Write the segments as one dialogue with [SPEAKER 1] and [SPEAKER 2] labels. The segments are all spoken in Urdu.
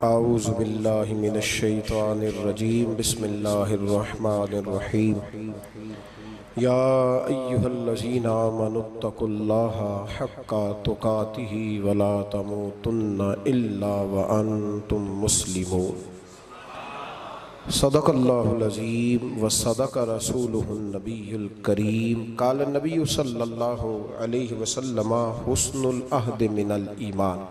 [SPEAKER 1] اعوذ باللہ من الشیطان الرجیم بسم اللہ الرحمن الرحیم یا ایہا الذین آمنوا اتقوا اللہ حق تقاتہ ولا تموتن الا وانتم مسلمون صدق اللہ العظیم وصدق رسولہ النبی الکریم قال النبی صلی اللہ علیہ وسلم حسن العہد من الایمان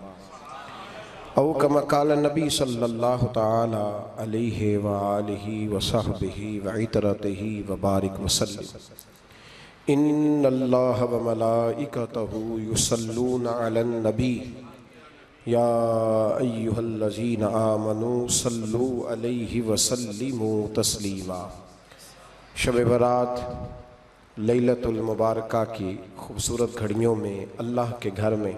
[SPEAKER 1] او کما قال النبی صلی اللہ تعالی علیہ وآلہ وصحبہ وعطرتہ وبارک وسلم ان اللہ وملائکتہ یصلون علی النبی یا ایہا الذین آمنوا صلو علیہ وسلموا تسلیما۔ شب برات لیلۃ المبارکہ کی خوبصورت گھڑیوں میں اللہ کے گھر میں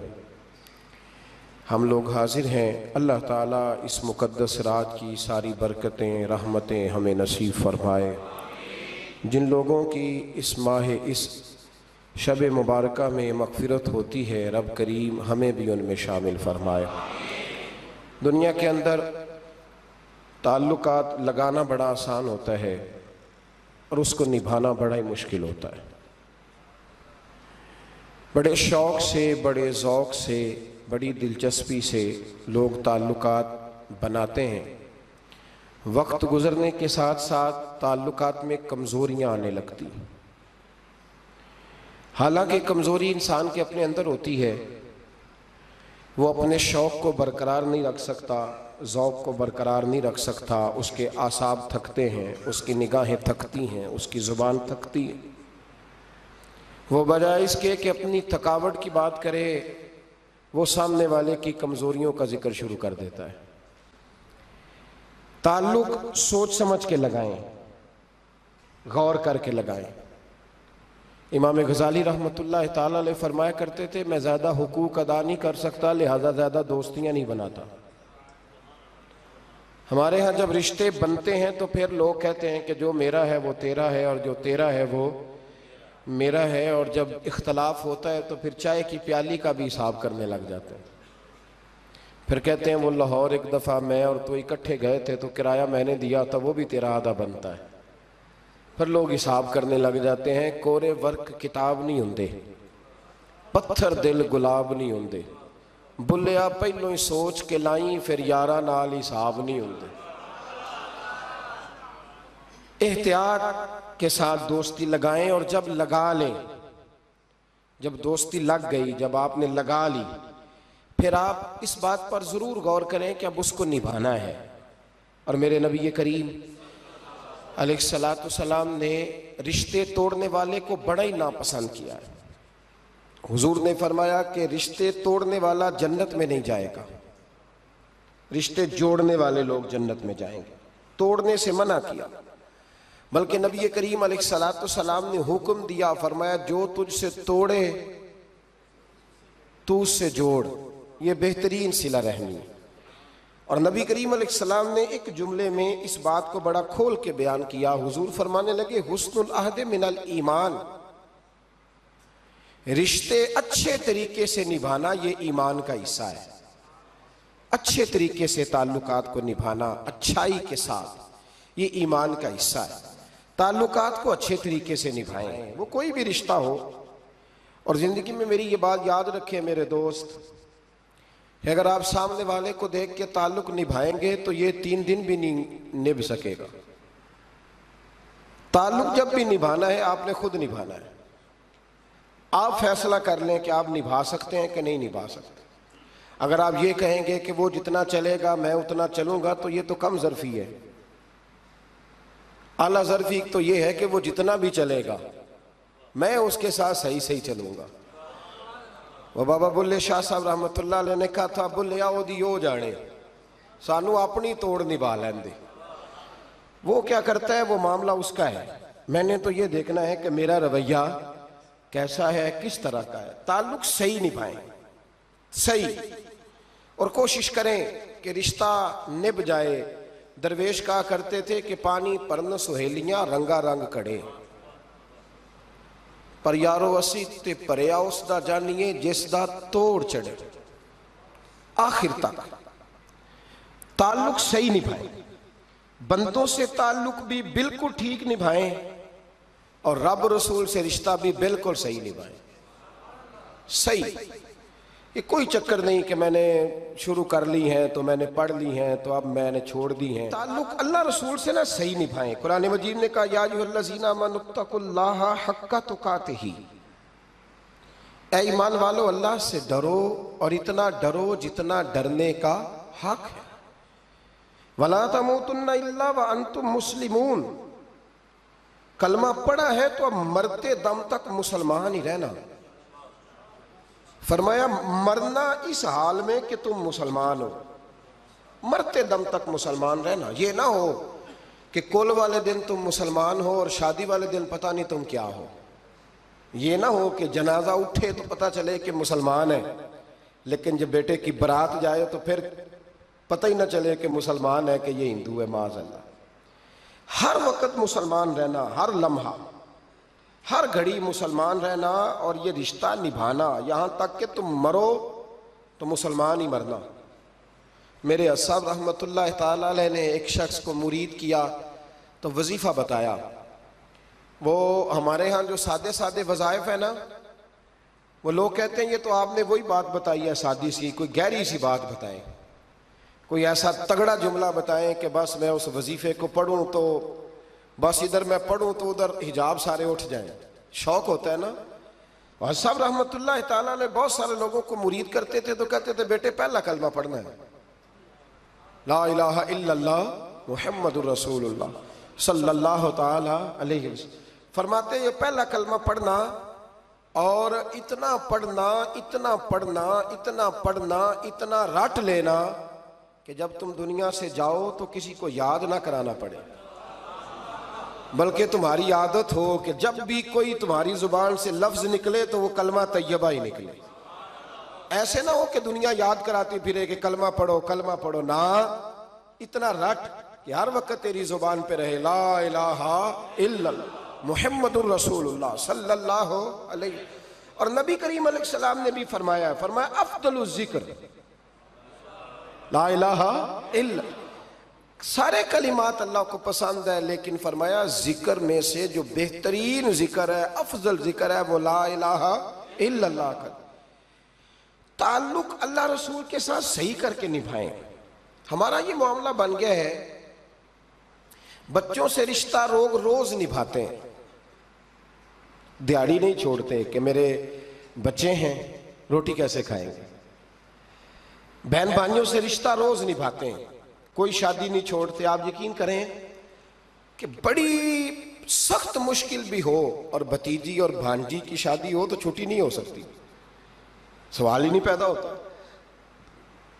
[SPEAKER 1] ہم لوگ حاضر ہیں۔ اللہ تعالیٰ اس مقدس رات کی ساری برکتیں رحمتیں ہمیں نصیب فرمائے۔ جن لوگوں کی اس ماہ اس شب مبارکہ میں مغفرت ہوتی ہے رب کریم ہمیں بھی ان میں شامل فرمائے۔ دنیا کے اندر تعلقات لگانا بڑا آسان ہوتا ہے اور اس کو نبھانا بڑا ہی مشکل ہوتا ہے۔ بڑے شوق سے، بڑے ذوق سے، بڑی دلچسپی سے لوگ تعلقات بناتے ہیں۔ وقت گزرنے کے ساتھ ساتھ تعلقات میں کمزوریاں آنے لگتی ہیں۔ حالانکہ کمزوری انسان کے اپنے اندر ہوتی ہے، وہ اپنے شوق کو برقرار نہیں رکھ سکتا، ذوق کو برقرار نہیں رکھ سکتا، اس کے اعصاب تھکتے ہیں، اس کی نگاہیں تھکتی ہیں، اس کی زبان تھکتی ہے۔ وہ بجائے اس کے کہ اپنی تھکاوٹ کی بات کرے، وہ سامنے والے کی کمزوریوں کا ذکر شروع کر دیتا ہے۔ تعلق سوچ سمجھ کے لگائیں، غور کر کے لگائیں۔ امام غزالی رحمۃ اللہ تعالیٰ علیہ فرمایا کرتے تھے، میں زیادہ حقوق ادا نہیں کر سکتا لہذا زیادہ دوستیاں نہیں بناتا۔ ہمارے ہاں جب رشتے بنتے ہیں تو پھر لوگ کہتے ہیں کہ جو میرا ہے وہ تیرا ہے اور جو تیرا ہے وہ میرا ہے، اور جب اختلاف ہوتا ہے تو پھر چائے کی پیالی کا بھی حساب کرنے لگ جاتے ہیں۔ پھر کہتے ہیں وہ لاہور ایک دفعہ میں اور تو اکٹھے گئے تھے تو کرایہ میں نے دیا تھا، وہ بھی تیرا آدھا بنتا ہے۔ پھر لوگ حساب کرنے لگ جاتے ہیں۔ کورے ورک کتاب نہیں ہوندے، پتھر دل گلاب نہیں ہوندے، بلیا پہلوں ہی سوچ کے لائیں پھر یارہ نال حساب نہیں ہوندے۔ احتیاط کے ساتھ دوستی لگائیں، اور جب لگا لیں، جب دوستی لگ گئی، جب آپ نے لگا لی، پھر آپ اس بات پر ضرور غور کریں کہ اب اس کو نبھانا ہے۔ اور میرے نبی کریم علیہ السلام نے رشتے توڑنے والے کو بڑا ہی ناپسند کیا ہے۔ حضور نے فرمایا کہ رشتے توڑنے والا جنت میں نہیں جائے گا، رشتے جوڑنے والے لوگ جنت میں جائیں گے۔ توڑنے سے منع کیا، بلکہ نبی کریم علیہ السلام نے حکم دیا، فرمایا جو تجھ سے توڑے تو اس سے جوڑ، یہ بہترین صلہ رحمی ہے۔ اور نبی کریم علیہ السلام نے ایک جملے میں اس بات کو بڑا کھول کے بیان کیا۔ حضور فرمانے لگے حسن العہد من الایمان، رشتے اچھے طریقے سے نبھانا یہ ایمان کا حصہ ہے۔ اچھے طریقے سے تعلقات کو نبھانا اچھائی کے ساتھ، یہ ایمان کا حصہ ہے۔ تعلقات کو اچھے طریقے سے نبھائیں، وہ کوئی بھی رشتہ ہو۔ اور زندگی میں میری یہ بات یاد رکھیں میرے دوست، اگر آپ سامنے والے کو دیکھ کے تعلق نبھائیں گے تو یہ 3 دن بھی نہیں نبھ سکے گا۔ تعلق جب بھی نبھانا ہے آپ نے خود نبھانا ہے۔ آپ فیصلہ کر لیں کہ آپ نبھا سکتے ہیں کہ نہیں نبھا سکتے۔ اگر آپ یہ کہیں گے کہ وہ جتنا چلے گا میں اتنا چلوں گا تو یہ تو کم ظرفی ہے۔ اعلیٰ ظرفی تو یہ ہے کہ وہ جتنا بھی چلے گا میں اس کے ساتھ صحیح چلوں گا۔ وہ بابا بلے شاہ صاحب رحمۃ اللہ علیہ نے کہا تھا، بلے آؤ دی ہو جانے، سانو اپنی توڑ نبھا لین دے۔ وہ کیا کرتا ہے وہ معاملہ اس کا ہے، میں نے تو یہ دیکھنا ہے کہ میرا رویہ کیسا ہے، کس طرح کا ہے۔ تعلق صحیح نبھائیں، صحیح، اور کوشش کریں کہ رشتہ نبھ جائے۔ درویش کہا کرتے تھے کہ پانی پرن سہیلیاں رنگا رنگ کڑے، پر یارو اسی تے پریا اس دا جانیے جس دا توڑ چڑھے۔ آخر تک تعلق صحیح نبھائیں، بندوں سے تعلق بھی بالکل ٹھیک نبھائیں اور رب رسول سے رشتہ بھی بالکل صحیح نبھائیں۔ صحیح، یہ کوئی چکر نہیں کہ میں نے شروع کر لی ہیں تو میں نے پڑھ لی ہیں تو اب میں نے چھوڑ دی ہیں۔ تعلق اللہ رسول سے نہ صحیح نبھائیں۔ قرآن مجید نے کہا یا ایھا الذین آمنوا اتقوا اللہ حق تقاتہ، اے ایمان والو اللہ سے ڈرو اور اتنا ڈرو جتنا ڈرنے کا حق ہے۔ وَلَا تَمُوتُنَّ إِلَّا وَأَنْتُمْ مُسْلِمُونَ، کلمہ پڑھا ہے تو اب مرتے دم تک مسلمان ہی رہنا۔ فرمایا مرنا اس حال میں کہ تم مسلمان ہو، مرتے دم تک مسلمان رہنا۔ یہ نہ ہو کہ کول والے دن تم مسلمان ہو اور شادی والے دن پتہ نہیں تم کیا ہو۔ یہ نہ ہو کہ جنازہ اٹھے تو پتہ چلے کہ مسلمان ہے، لیکن جب بیٹے کی برات جائے تو پھر پتہ ہی نہ چلے کہ مسلمان ہے کہ یہ ہندو ہے، معاذ اللہ۔ ہر وقت مسلمان رہنا، ہر لمحہ ہر گھڑی مسلمان رہنا اور یہ رشتہ نبھانا یہاں تک کہ تم مرو تو مسلمان ہی مرنا۔ میرے صاحب رحمۃ اللہ تعالیٰ علیہ نے ایک شخص کو مرید کیا تو وظیفہ بتایا۔ وہ ہمارے ہاں جو سادے سادے وظائف ہیں نا، وہ لوگ کہتے ہیں یہ تو آپ نے وہی بات بتائی ہے سادی سی، کوئی گہری سی بات بتائیں، کوئی ایسا تگڑا جملہ بتائیں کہ بس میں اس وظیفے کو پڑھوں تو بس ادھر میں پڑھوں تو ادھر حجاب سارے اٹھ جائیں۔ شوق ہوتا ہے نا۔ اور صاحب رحمۃ اللہ تعالیٰ نے بہت سارے لوگوں کو مرید کرتے تھے تو کہتے تھے بیٹے پہلا کلمہ پڑھنا ہے، لا الہ الا اللہ محمد الرسول اللہ صلی اللہ تعالیٰ علیہ وسلم۔ فرماتے یہ پہلا کلمہ پڑھنا اور اتنا پڑھنا اتنا پڑھنا اتنا پڑھنا اتنا رٹ لینا کہ جب تم دنیا سے جاؤ تو کسی کو یاد نہ کرانا پڑے، بلکہ تمہاری عادت ہو کہ جب بھی کوئی تمہاری زبان سے لفظ نکلے تو وہ کلمہ طیبہ ہی نکلے۔ ایسے نہ ہو کہ دنیا یاد کراتی پھرے کہ کلمہ پڑھو، نہ اتنا رٹ کہ ہر وقت تیری زبان پہ رہے لا الہ الا اللہ محمد الرسول اللہ صلی اللہ علیہ وسلم۔ اور نبی کریم علیہ السلام نے بھی فرمایا افضل الذکر لا الہ الا، سارے کلمات اللہ کو پسند ہے لیکن فرمایا ذکر میں سے جو بہترین ذکر ہے، افضل ذکر ہے، وہ لا الہ الا اللہ کا۔ تعلق اللہ رسول کے ساتھ صحیح کر کے نبھائیں۔ ہمارا یہ معاملہ بن گیا ہے، بچوں سے رشتہ روز نبھاتے ہیں، دیہڑی نہیں چھوڑتے کہ میرے بچے ہیں روٹی کیسے کھائیں گے۔ بہن بھائیوں سے رشتہ روز نبھاتے ہیں، کوئی شادی نہیں چھوڑتے۔ آپ یقین کریں کہ بڑی سخت مشکل بھی ہو اور بھتیجی اور بھانجی کی شادی ہو تو چھٹی نہیں ہو سکتی، سوال ہی نہیں پیدا ہوتا۔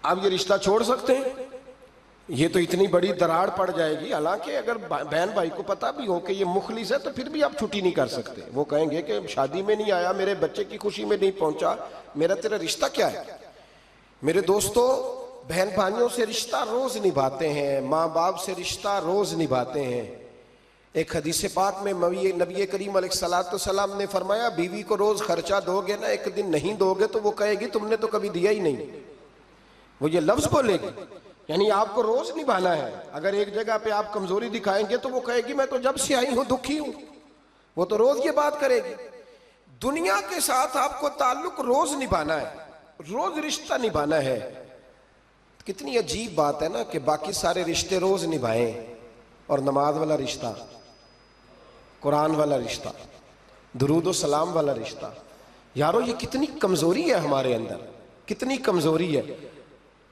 [SPEAKER 1] آپ یہ رشتہ چھوڑ سکتے ہیں؟ یہ تو اتنی بڑی دراڑ پڑ جائے گی۔ حالانکہ اگر بہن بھائی کو پتا بھی ہو کہ یہ مخلص ہے تو پھر بھی آپ چھٹی نہیں کر سکتے۔ وہ کہیں گے کہ شادی میں نہیں آیا، میرے بچے کی خوشی میں نہیں پہنچا، میرا تیرا رشتہ کیا ہے؟ میرے دوستو، بہن بھائیوں سے رشتہ روز نبھاتے ہیں، ماں باپ سے رشتہ روز نبھاتے ہیں۔ ایک حدیث پاک میں نبی کریم علیہ السلام نے فرمایا بیوی کو روز خرچہ دو گے نا، ایک دن نہیں دو گے تو وہ کہے گی تم نے تو کبھی دیا ہی نہیں، وہ یہ لفظ بولے گی۔ یعنی آپ کو روز نبھانا ہے۔ اگر ایک جگہ پہ آپ کمزوری دکھائیں گے تو وہ کہے گی میں تو جب سے آئی ہوں دکھی ہوں، وہ تو روز یہ بات کرے گی۔ دنیا کے ساتھ آپ کو تعلق روز نبھانا ہے، روز رشتہ نبھانا ہے۔ کتنی عجیب بات ہے نا کہ باقی سارے رشتے روز نبھائیں اور نماز والا رشتہ، قرآن والا رشتہ، درود و سلام والا رشتہ، یارو یہ کتنی کمزوری ہے ہمارے اندر، کتنی کمزوری ہے۔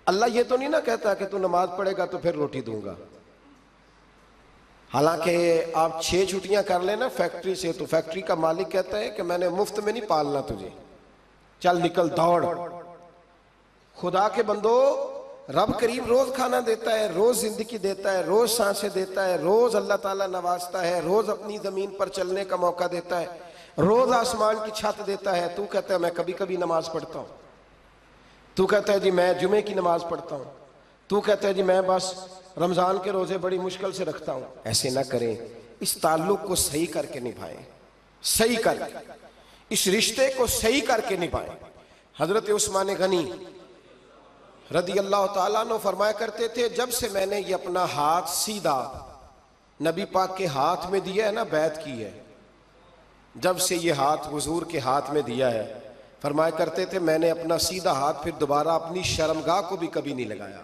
[SPEAKER 1] اللہ یہ تو نہیں نہ کہتا کہ تو نماز پڑھے گا تو پھر روٹی دوں گا۔ حالانکہ آپ 6 چھٹیاں کر لینا فیکٹری سے تو فیکٹری کا مالک کہتا ہے کہ میں نے مفت میں نہیں پالنا تجھے، چل نکل دوڑ۔ خدا کے بندو، رب کریم روز کھانا دیتا ہے، روز زندگی دیتا ہے، روز سانسیں دیتا ہے، روز اللہ تعالیٰ نوازتا ہے، روز اپنی زمین پر چلنے کا موقع دیتا ہے، روز آسمان کی چھت دیتا ہے۔ تو کہتا ہے میں کبھی کبھی نماز پڑھتا ہوں، تو کہتا ہے جی میں جمعے کی نماز پڑھتا ہوں، تو کہتا ہے جی میں بس رمضان کے روزے بڑی مشکل سے رکھتا ہوں۔ ایسے نہ کریں، اس تعلق کو صحیح کر کے نبھائیں، صحیح کر کے، اس رشتے کو صحیح کر کے نبھائیں۔ حضرت عثمان غنی رضی اللہ تعالیٰ عنہ فرمایا کرتے تھے جب سے میں نے یہ اپنا ہاتھ سیدھا نبی پاک کے ہاتھ میں دیا ہے نا، بیعت کی ہے، جب سے یہ ہاتھ حضور کے ہاتھ میں دیا ہے، فرمایا کرتے تھے میں نے اپنا سیدھا ہاتھ پھر دوبارہ اپنی شرمگاہ کو بھی کبھی نہیں لگایا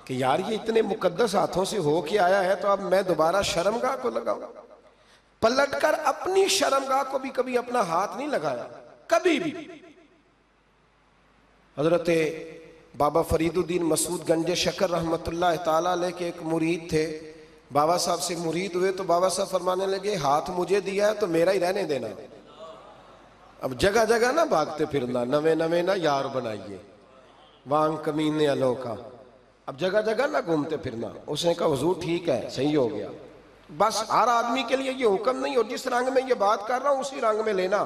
[SPEAKER 1] کہ یار یہ اتنے مقدس ہاتھوں سے ہو کے آیا ہے تو اب میں دوبارہ شرمگاہ کو لگاؤں، پلٹ کر اپنی شرمگاہ کو بھی کبھی اپنا ہاتھ نہیں لگایا کبھی بھی۔ حضرت بابا فرید الدین مسعود گنج شکر رحمت اللہ تعالیٰ علیہ کے ایک مرید تھے، بابا صاحب سے مرید ہوئے تو بابا صاحب فرمانے لگے ہاتھ مجھے دیا ہے تو میرا ہی رہنے دینا، اب جگہ جگہ نہ بھاگتے پھرنا، نوے نوے نہ یار بنائیے وانگ کمینے الوں کا، اب جگہ جگہ نہ گھومتے پھرنا۔ اس نے کہا حضور ٹھیک ہے، صحیح ہو گیا، بس ہر آدمی کے لیے یہ حکم نہیں، اور جس رنگ میں یہ بات کر رہا ہوں اسی رنگ میں لینا،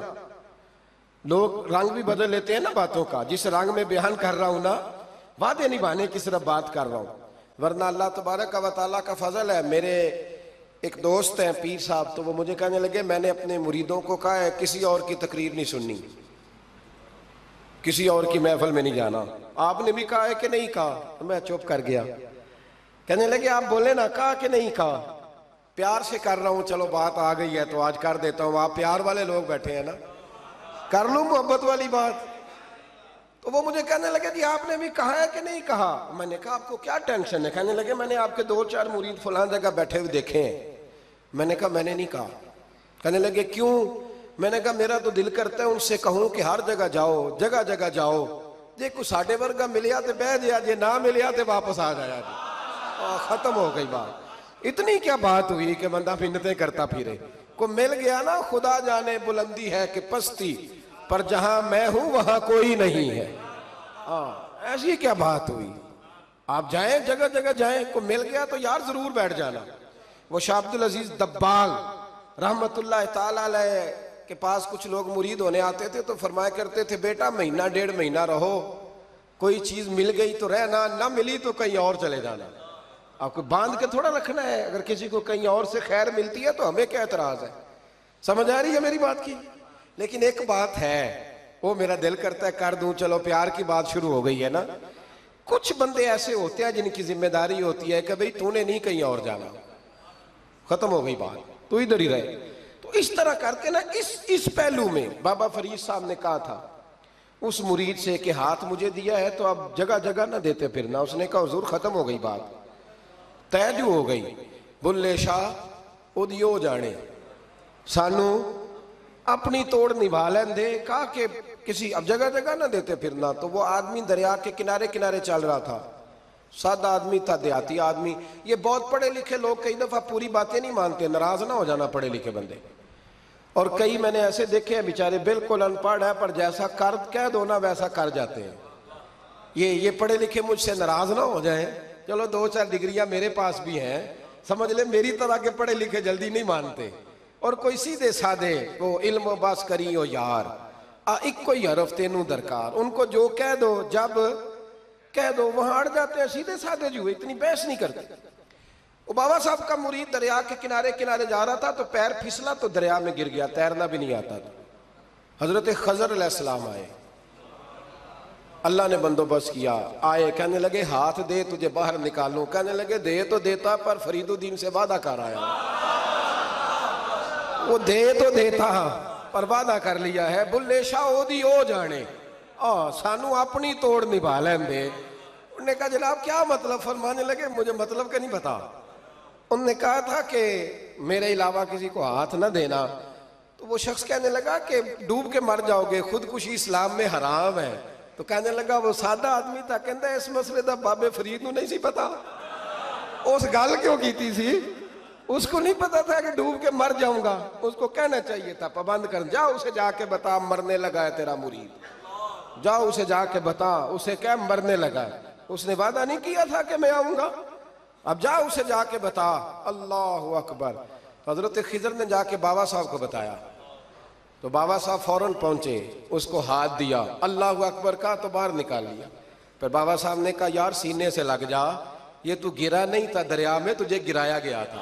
[SPEAKER 1] لوگ رنگ بھی بدل لیتے ہیں نا باتوں کا، جس رنگ میں بیان کر رہا ہوں نا، وعدے نبھانے کی صرف بات کر رہا ہوں، ورنہ اللہ تبارک و تعالیٰ کا فضل ہے۔ میرے ایک دوست ہیں پیر صاحب، تو وہ مجھے کہنے لگے میں نے اپنے مریدوں کو کہا ہے کسی اور کی تقریر نہیں سننی، کسی اور کی محفل میں نہیں جانا، آپ نے بھی کہا ہے کہ نہیں کہا؟ تو میں چپ کر گیا، کہنے لگے آپ بولے نا، کہا کہ نہیں کہا؟ پیار سے کر رہا ہوں، چلو بات آ گئی ہے تو آج کر دیتا ہوں، آپ پیار والے لوگ بیٹھے ہیں نا، کر لوں محبت والی بات۔ تو وہ مجھے کہنے لگے جی آپ نے بھی کہا ہے کہ نہیں کہا؟ میں نے کہا آپ کو کیا ٹینشن ہے؟ کہنے لگے میں نے آپ کے 2-4 مرید فلان جگہ بیٹھے ہوئے دیکھے ہیں۔ میں نے کہا میں نے نہیں کہا۔ کہنے لگے کیوں؟ میں نے کہا میرا تو دل کرتا ہے ان سے کہوں کہ ہر جگہ جاؤ، جگہ جگہ جاؤ، جے کو ساڑھے ورگا ملیا تے بہ جیا، جے نہ ملیا تے واپس آ جایا جی، ختم ہو گئی بات۔ اتنی کیا بات ہوئی کہ بندہ منتیں کرتا پھرے، کو مل گیا نا، خدا جانے بلندی ہے کہ پستی، پر جہاں میں ہوں وہاں کوئی نہیں ہے۔ ایسی کیا بات ہوئی؟ آپ جائیں جگہ جگہ جائیں، کو مل گیا تو یار ضرور بیٹھ جانا۔ وہ شاہ عبدالعزیز دباغ رحمت اللہ تعالیٰ علیہ کے پاس کچھ لوگ مرید ہونے آتے تھے تو فرمایا کرتے تھے بیٹا مہینہ 1.5 مہینہ رہو، کوئی چیز مل گئی تو رہنا، نہ ملی تو کہیں اور چلے جانا۔ آپ کو باندھ کے تھوڑا رکھنا ہے، اگر کسی کو کہیں اور سے خیر ملتی ہے تو ہمیں کیا اعتراض ہے؟ سمجھ آ رہی ہے میری بات کی؟ لیکن ایک بات ہے، وہ میرا دل کرتا ہے کر دوں، چلو پیار کی بات شروع ہو گئی ہے نا۔ کچھ بندے ایسے ہوتے ہیں جن کی ذمہ داری ہوتی ہے کہ بھئی تو نے نہیں کہیں اور جانا، ختم ہو گئی بات، تو ادھر ہی رہے۔ تو اس طرح کرتے نا، اس پہلو میں بابا فرید صاحب نے کہا تھا اس مرید سے کہ ہاتھ مجھے دیا ہے تو اب جگہ جگہ نہ دیتے پھرنا۔ اس نے کہا حضور ختم ہو گئی بات، طے جو ہو گئی، بلے شاہ ادیو جانے، سانو اپنی توڑ نبھا لیں دے، کہا کہ کسی اب جگہ جگہ نہ دیتے پھرنا۔ تو وہ آدمی دریا کے کنارے کنارے چل رہا تھا، سادہ آدمی تھا، دیہاتی آدمی۔ یہ بہت پڑھے لکھے لوگ کئی دفعہ پوری باتیں نہیں مانتے، ناراض نہ ہو جانا پڑھے لکھے بندے، اور کئی میں نے ایسے دیکھے ہیں بیچارے بالکل ان پڑھ ہے پر جیسا کہہ دو نا ویسا کر جاتے ہیں۔ یہ پڑھے لکھے مجھ سے ناراض نہ ہو جائیں، چلو 2-4 ڈگریاں میرے پاس بھی ہیں، سمجھ لیں میری طرح کے پڑھے لکھے جلدی نہیں مانتے، اور کوئی سیدھے سادے وہ علم و باس کری ہو یار، ایک کوئی حرف تینوں درکار، ان کو جو کہہ دو جب کہہ دو وہاں اڑ جاتے ہیں، سیدھے سادے جو اتنی بحث نہیں کرتے۔ وہ بابا صاحب کا مرید دریا کے کنارے کنارے جا رہا تھا تو پیر پھسلا تو دریا میں گر گیا، تیرنا بھی نہیں آتا تھا۔ حضرت خضر علیہ السلام آئے، اللہ نے بندوبست کیا، آئے، کہنے لگے ہاتھ دے تجھے باہر نکالوں، کہنے لگے دے تو دیتا پر فرید الدین سے وعدہ کر آیا، وہ دے تو دیتا پر وعدہ کر لیا ہے، بلے شاہ اودی او جانے، سانو اپنی توڑ نبھا لیں دے۔ انہوں نے کہا جناب کیا مطلب؟ فرمانے لگے مجھے مطلب کا نہیں پتا۔ انہوں نے کہا تھا کہ میرے علاوہ کسی کو ہاتھ نہ دینا، تو وہ شخص کہنے لگا کہ ڈوب کے مر جاؤ گے، خودکشی اسلام میں حرام ہے۔ تو کہنے لگا وہ سادہ آدمی تھا، کہندہ اس مسئلے دا بابے فرید نو نہیں سی پتا، اس گل کیوں کیتی سی؟ اس کو نہیں پتا تھا کہ ڈوب کے مر جاؤں گا، اس کو کہنا چاہیے تھا پابند کر، جا اسے جا کے بتا مرنے لگا ہے تیرا مرید، جا اسے جا کے بتا، اسے کہہ مرنے لگا ہے، اس نے وعدہ نہیں کیا تھا کہ میں آؤں گا، اب جا اسے جا کے بتا۔ اللہ اکبر۔ حضرت خضر نے جا کے بابا صاحب کو بتایا تو بابا صاحب فوراً پہنچے، اس کو ہاتھ دیا، اللہ اکبر کہا تو باہر نکال لیا۔ پھر بابا صاحب نے کہا یار سینے سے لگ جا، یہ تو گرا نہیں تھا دریا میں، تجھے گرایا گیا تھا،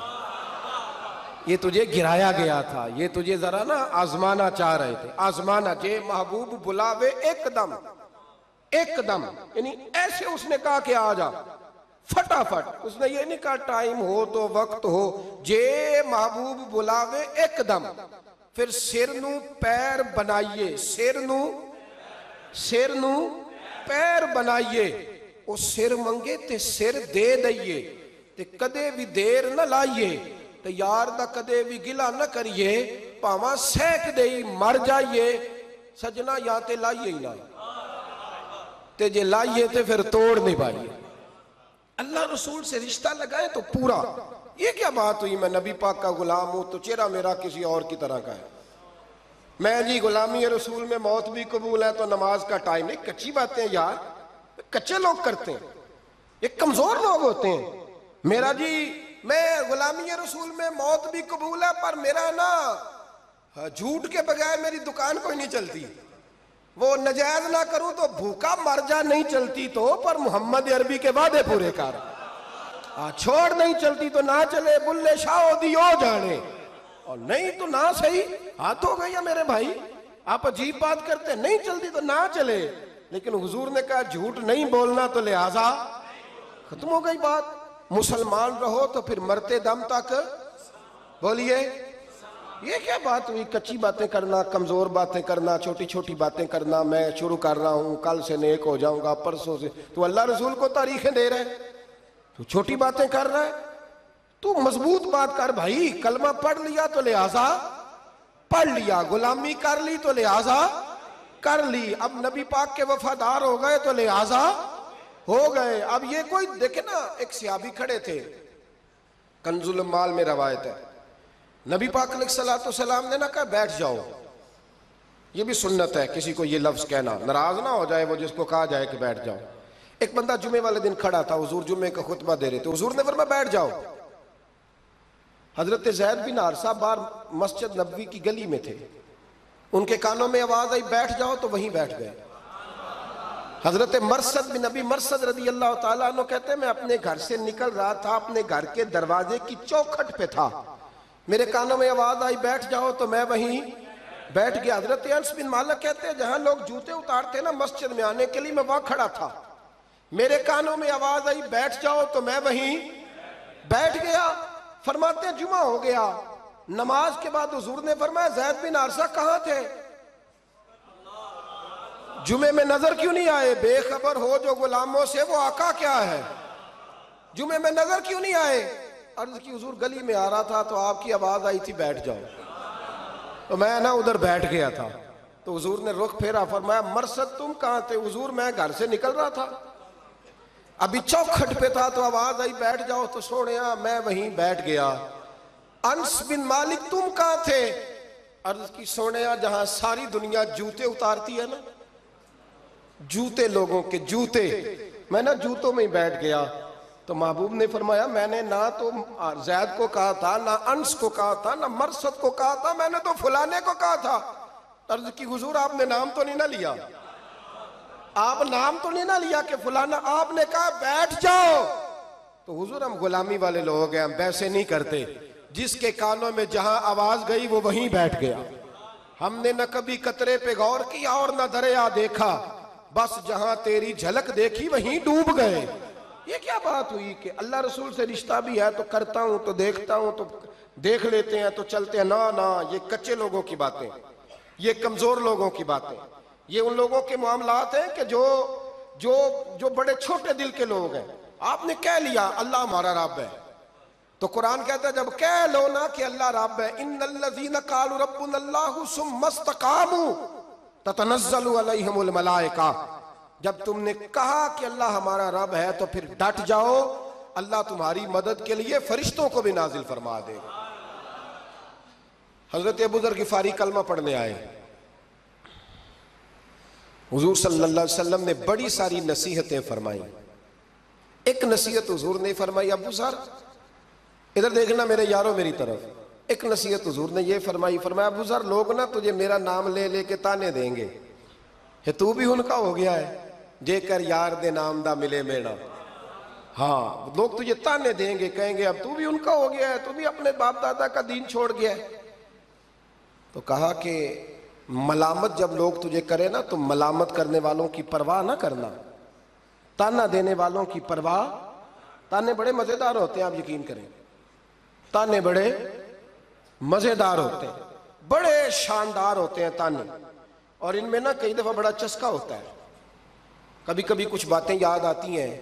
[SPEAKER 1] یہ تجھے گرایا گیا تھا، یہ تجھے ذرا نا آزمانا چاہ رہے تھے، آزمانا جے محبوب بلاوے ایک دم، ایک دم، یعنی ایسے اس نے کہا کہ آ جا فٹافٹ. اس نے یہ نہیں کہا ٹائم ہو تو وقت ہو، جے محبوب بلاوے ایک دم. پھر سر نو پیر بنائیے، سر نو پیر بنائیے. وہ سر منگے تے سر دے دئیے تے کدے بھی دیر نہ لائیے تے یار دا کدے بھی گلا نہ کریے، پاواں سیک دئی مر جائیے سجنا، یا تے لائیے ہی نہ تے جے لائیے تے پھر توڑ نہیں پائیے. اللہ رسول سے رشتہ لگائے تو پورا. یہ کیا بات ہوئی میں نبی پاک کا غلام ہوں تو چہرہ میرا کسی اور کی طرح کا ہے؟ میں جی غلامی رسول میں موت بھی قبول ہے تو نماز کا ٹائم نہیں. کچی باتیں یار، کچے لوگ کرتے ہیں، یہ کمزور لوگ ہوتے ہیں. میرا جی میں غلامی رسول میں موت بھی قبول ہے پر میرا نا جھوٹ کے بغیر میری دکان کوئی نہیں چلتی، وہ نجائز نہ کروں تو بھوکا مر جا، نہیں چلتی تو پر محمد عربی کے وعدے پورے کر، چھوڑ نہیں چلتی تو نہ چلے، بلے شاہ دیو جانے، اور نہیں تو نہ صحیح. ہاتھ ہو گئی میرے بھائی، آپ عجیب بات کرتے، نہیں چلتی تو نہ چلے. لیکن حضور نے کہا جھوٹ نہیں بولنا تو لہذا ختم ہو گئی بات. مسلمان رہو تو پھر مرتے دم تک بولیے. یہ کیا بات ہوئی؟ کچی باتیں کرنا، کمزور باتیں کرنا، چھوٹی چھوٹی باتیں کرنا. میں شروع کر رہا ہوں، کل سے نیک ہو جاؤں گا، پرسوں سے. تو اللہ رسول کو تاریخیں دے رہے ہیں، تو چھوٹی باتیں کر رہا ہے. تو مضبوط بات کر بھائی. کلمہ پڑھ لیا تو لہذا پڑھ لیا، غلامی کر لی تو لہذا کر لی. اب نبی پاک کے وفادار ہو گئے تو لہذا ہو گئے. اب یہ کوئی دیکھے نا، ایک صحابی کھڑے تھے، کنز المال میں روایت ہے، نبی پاک علیہ السلام نے نہ کہا بیٹھ جاؤ. یہ بھی سنت ہے کسی کو یہ لفظ کہنا، ناراض نہ ہو جائے وہ جس کو کہا جائے کہ بیٹھ جاؤ. ایک بندہ جمعے والے دن کھڑا تھا، حضور جمعے کا خطبہ دے رہے تھے، حضور نے فرمایا بیٹھ جاؤ. حضرت زید بن حارثہ باہر مسجد نبوی کی گلی میں تھے، ان کے کانوں میں آواز آئی بیٹھ جاؤ تو وہیں بیٹھ گئے. حضرت مرثد بن نبی مرثد رضی اللہ تعالیٰ عنہ کہتے ہیں میں اپنے گھر سے نکل رہا تھا، اپنے گھر کے دروازے کی چوکھٹ پہ تھا، میرے کانوں میں آواز آئی بیٹھ جاؤ تو میں وہیں بیٹھ گیا. حضرت انس بن مالک کہتے ہیں جہاں لوگ جوتے اتارتے نا مسجد میں آنے کے لیے، میں وہاں کھڑا تھا، میرے کانوں میں آواز آئی بیٹھ جاؤ تو میں وہیں بیٹھ گیا. فرماتے ہیں جمعہ ہو گیا، نماز کے بعد حضور نے فرمایا زید بن حارثہ کہاں تھے؟ جمعے میں نظر کیوں نہیں آئے؟ بے خبر ہو جو غلاموں سے وہ آقا کیا ہے. جمعے میں نظر کیوں نہیں آئے؟ عرض کی حضور گلی میں آ رہا تھا تو آپ کی آواز آئی تھی بیٹھ جاؤ، تو میں نا ادھر بیٹھ گیا تھا. تو حضور نے رخ پھیرا، فرمایا مرثد تم کہاں تھے؟ حضور میں گھر سے نکل رہا تھا، ابھی چوکھٹ پہ تھا تو آواز آئی بیٹھ جاؤ تو سونیا میں وہیں بیٹھ گیا. انس بن مالک تم کہاں تھے؟ عرض کی سونیا جہاں ساری دنیا جوتے اتارتی ہے نا، جوتے لوگوں کے جوتے، میں نا جوتوں میں ہی بیٹھ گیا. تو محبوب نے فرمایا میں نے نہ تو زید کو کہا تھا، نہ انس کو کہا تھا، نہ مرثد کو کہا تھا، میں نے تو فلانے کو کہا تھا. عرض کی حضور آپ نے نام تو نہیں نہ لیا، آپ نام تو نہیں نہ لیا کہ فلانا، آپ نے کہا بیٹھ جاؤ. تو حضور ہم غلامی والے لوگ ہیں، ہم ویسے نہیں کرتے، جس کے کانوں میں جہاں آواز گئی وہ وہیں بیٹھ گیا. ہم نے نہ کبھی قطرے پہ غور کیا اور نہ دریا دیکھا، بس جہاں تیری جھلک دیکھی وہیں ڈوب گئے. یہ کیا بات ہوئی کہ اللہ رسول سے رشتہ بھی ہے تو کرتا ہوں تو دیکھتا ہوں تو دیکھ لیتے ہیں تو چلتے ہیں. نہ یہ کچے لوگوں کی باتیں، یہ کمزور لوگوں کی باتیں، یہ ان لوگوں کے معاملات ہیں کہ جو بڑے چھوٹے دل کے لوگ ہیں. آپ نے کہہ لیا اللہ ہمارا رب ہے تو قرآن کہتا ہے جب کہہ لو نا کہ اللہ رب ہے، ان الذین قالوا ربنا اللہ ثم استقاموا تتنزل علیہم الملائکہ، جب تم نے کہا کہ اللہ ہمارا رب ہے تو پھر ڈٹ جاؤ، اللہ تمہاری مدد کے لیے فرشتوں کو بھی نازل فرما دے گا. حضرت ابو ذر غفاری کلمہ پڑھنے آئے، حضور صلی اللہ علیہ وسلم نے بڑی ساری نصیحتیں فرمائیں. ایک نصیحت حضور نے فرمائی، ابو ذر ادھر دیکھنا میرے یارو میری طرف. ایک نصیحت حضور نے یہ فرمایا ابو ذر لوگ نا تجھے میرا نام لے لے کے تانے دیں گے کہ تو بھی ان کا ہو گیا ہے، جے کر یار دے نام دا ملے میڑا. ہاں لوگ تجھے تانے دیں گے، کہیں گے اب تو بھی ان کا ہو گیا ہے، تو بھی اپنے باپ دادا کا دین چھوڑ گیا ہے. تو کہا کہ ملامت جب لوگ تجھے کرے نا تو ملامت کرنے والوں کی پرواہ نہ کرنا، تانا دینے والوں کی پرواہ. تانے بڑے مزیدار ہوتے ہیں، آپ یقین کریں، تانے بڑے مزیدار ہوتے ہیں، بڑے شاندار ہوتے ہیں تانے. اور ان میں نا کئی دفعہ بڑا چسکا ہوتا ہے. کبھی کبھی کچھ باتیں یاد آتی ہیں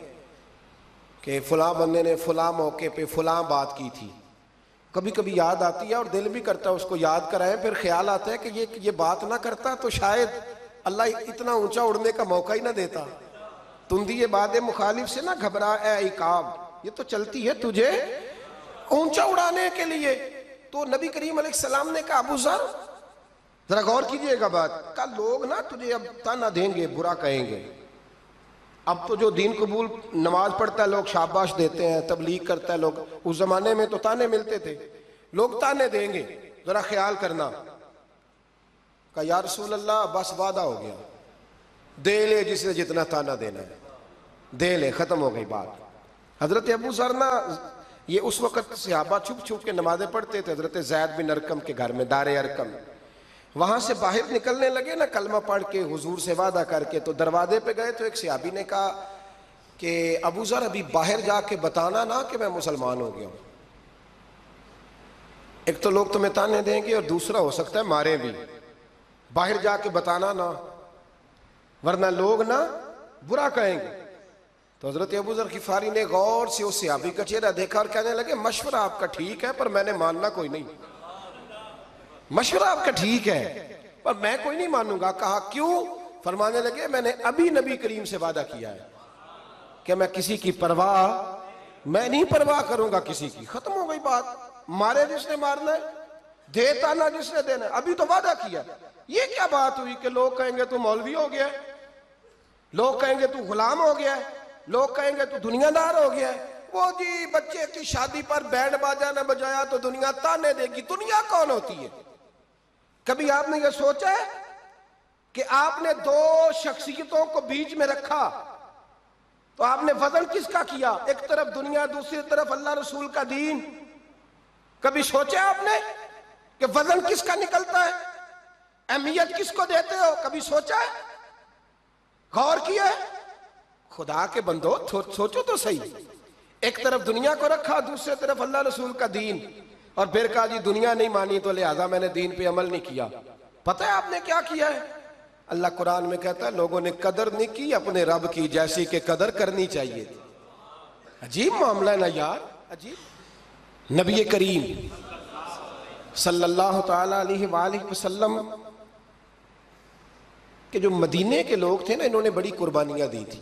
[SPEAKER 1] کہ فلاں بندے نے فلاں موقع پہ فلاں بات کی تھی، کبھی کبھی یاد آتی ہے اور دل بھی کرتا ہے اس کو یاد کرائیں. پھر خیال آتا ہے کہ یہ بات نہ کرتا تو شاید اللہ اتنا اونچا اڑنے کا موقع ہی نہ دیتا. تندی یہ بات مخالف سے نہ گھبرا اے عقاب، یہ تو چلتی ہے تجھے اونچا اڑانے کے لیے. تو نبی کریم علیہ السلام نے کہا ابو ذر ذرا غور کیجئے گا بات کا، لوگ نا تجھے اب تانا دیں گے، برا کہیں گے. اب تو جو دین قبول نماز پڑھتا ہے لوگ شاباش دیتے ہیں، تبلیغ کرتا ہے لوگ. اس زمانے میں تو تانے ملتے تھے، لوگ تانے دیں گے، ذرا خیال کرنا. کہا یا رسول اللہ بس وعدہ ہو گیا، دے لے جس نے جتنا تانا دینا ہے دے لے، ختم ہو گئی بات. حضرت ابو ذر نا یہ اس وقت صحابہ چھپ چھپ کے نمازیں پڑھتے تھے حضرت زید بن ارقم کے گھر میں، دار ارقم. وہاں سے باہر نکلنے لگے نا کلمہ پڑھ کے حضور سے وعدہ کر کے، تو دروازے پہ گئے تو ایک صحابی نے کہا کہ ابو ذر ابھی باہر جا کے بتانا نا کہ میں مسلمان ہو گیا ہوں. ایک تو لوگ تمہیں تانے دیں گے اور دوسرا ہو سکتا ہے مارے بھی. باہر جا کے بتانا نا ورنہ لوگ نا برا کہیں گے. تو حضرت ابو ذر غفاری نے غور سے اس صحابی کا چہرہ دیکھا اور کہنے لگے مشورہ آپ کا ٹھیک ہے پر میں نے ماننا کوئی نہیں. مشورہ آپ کا ٹھیک ہے پر میں کوئی نہیں مانوں گا. کہا کیوں؟ فرمانے لگے میں نے ابھی نبی کریم سے وعدہ کیا ہے کہ میں کسی کی پرواہ میں نہیں پرواہ کروں گا کسی کی. ختم ہو گئی بات. مارے جس نے مارنا ہے، دے تانا جس نے دینا ہے، ابھی تو وعدہ کیا. یہ کیا بات ہوئی کہ لوگ کہیں گے تو مولوی ہو گیا ہے، لوگ کہیں گے تو غلام ہو گیا ہے، لوگ کہیں گے تو دنیا دار ہو گیا ہے. وہ جی بچے کی شادی پر بینڈ باجا نہ بجایا تو دنیا تانے دے گی. دنیا کون ہوتی ہے؟ کبھی آپ نے یہ سوچا ہے کہ آپ نے دو شخصیتوں کو بیچ میں رکھا تو آپ نے وزن کس کا کیا؟ ایک طرف دنیا، دوسری طرف اللہ رسول کا دین. کبھی سوچا آپ نے کہ وزن کس کا نکلتا ہے؟ اہمیت کس کو دیتے ہو؟ کبھی سوچا ہے؟ غور کیا ہے؟ خدا کے بندو سوچو تو صحیح. ایک طرف دنیا کو رکھا، دوسری طرف اللہ رسول کا دین، اور پھر کہا جی دنیا نہیں مانی تو لہذا میں نے دین پہ عمل نہیں کیا. پتہ ہے آپ نے کیا کیا ہے؟ اللہ قرآن میں کہتا ہے لوگوں نے قدر نہیں کی اپنے رب کی جیسی کہ قدر کرنی چاہیے تھی. عجیب معاملہ ہے نا یار، عجیب. نبی کریم صلی اللہ تعالی علیہ وآلہ وسلم کہ جو مدینے کے لوگ تھے نا، انہوں نے بڑی قربانیاں دی تھی،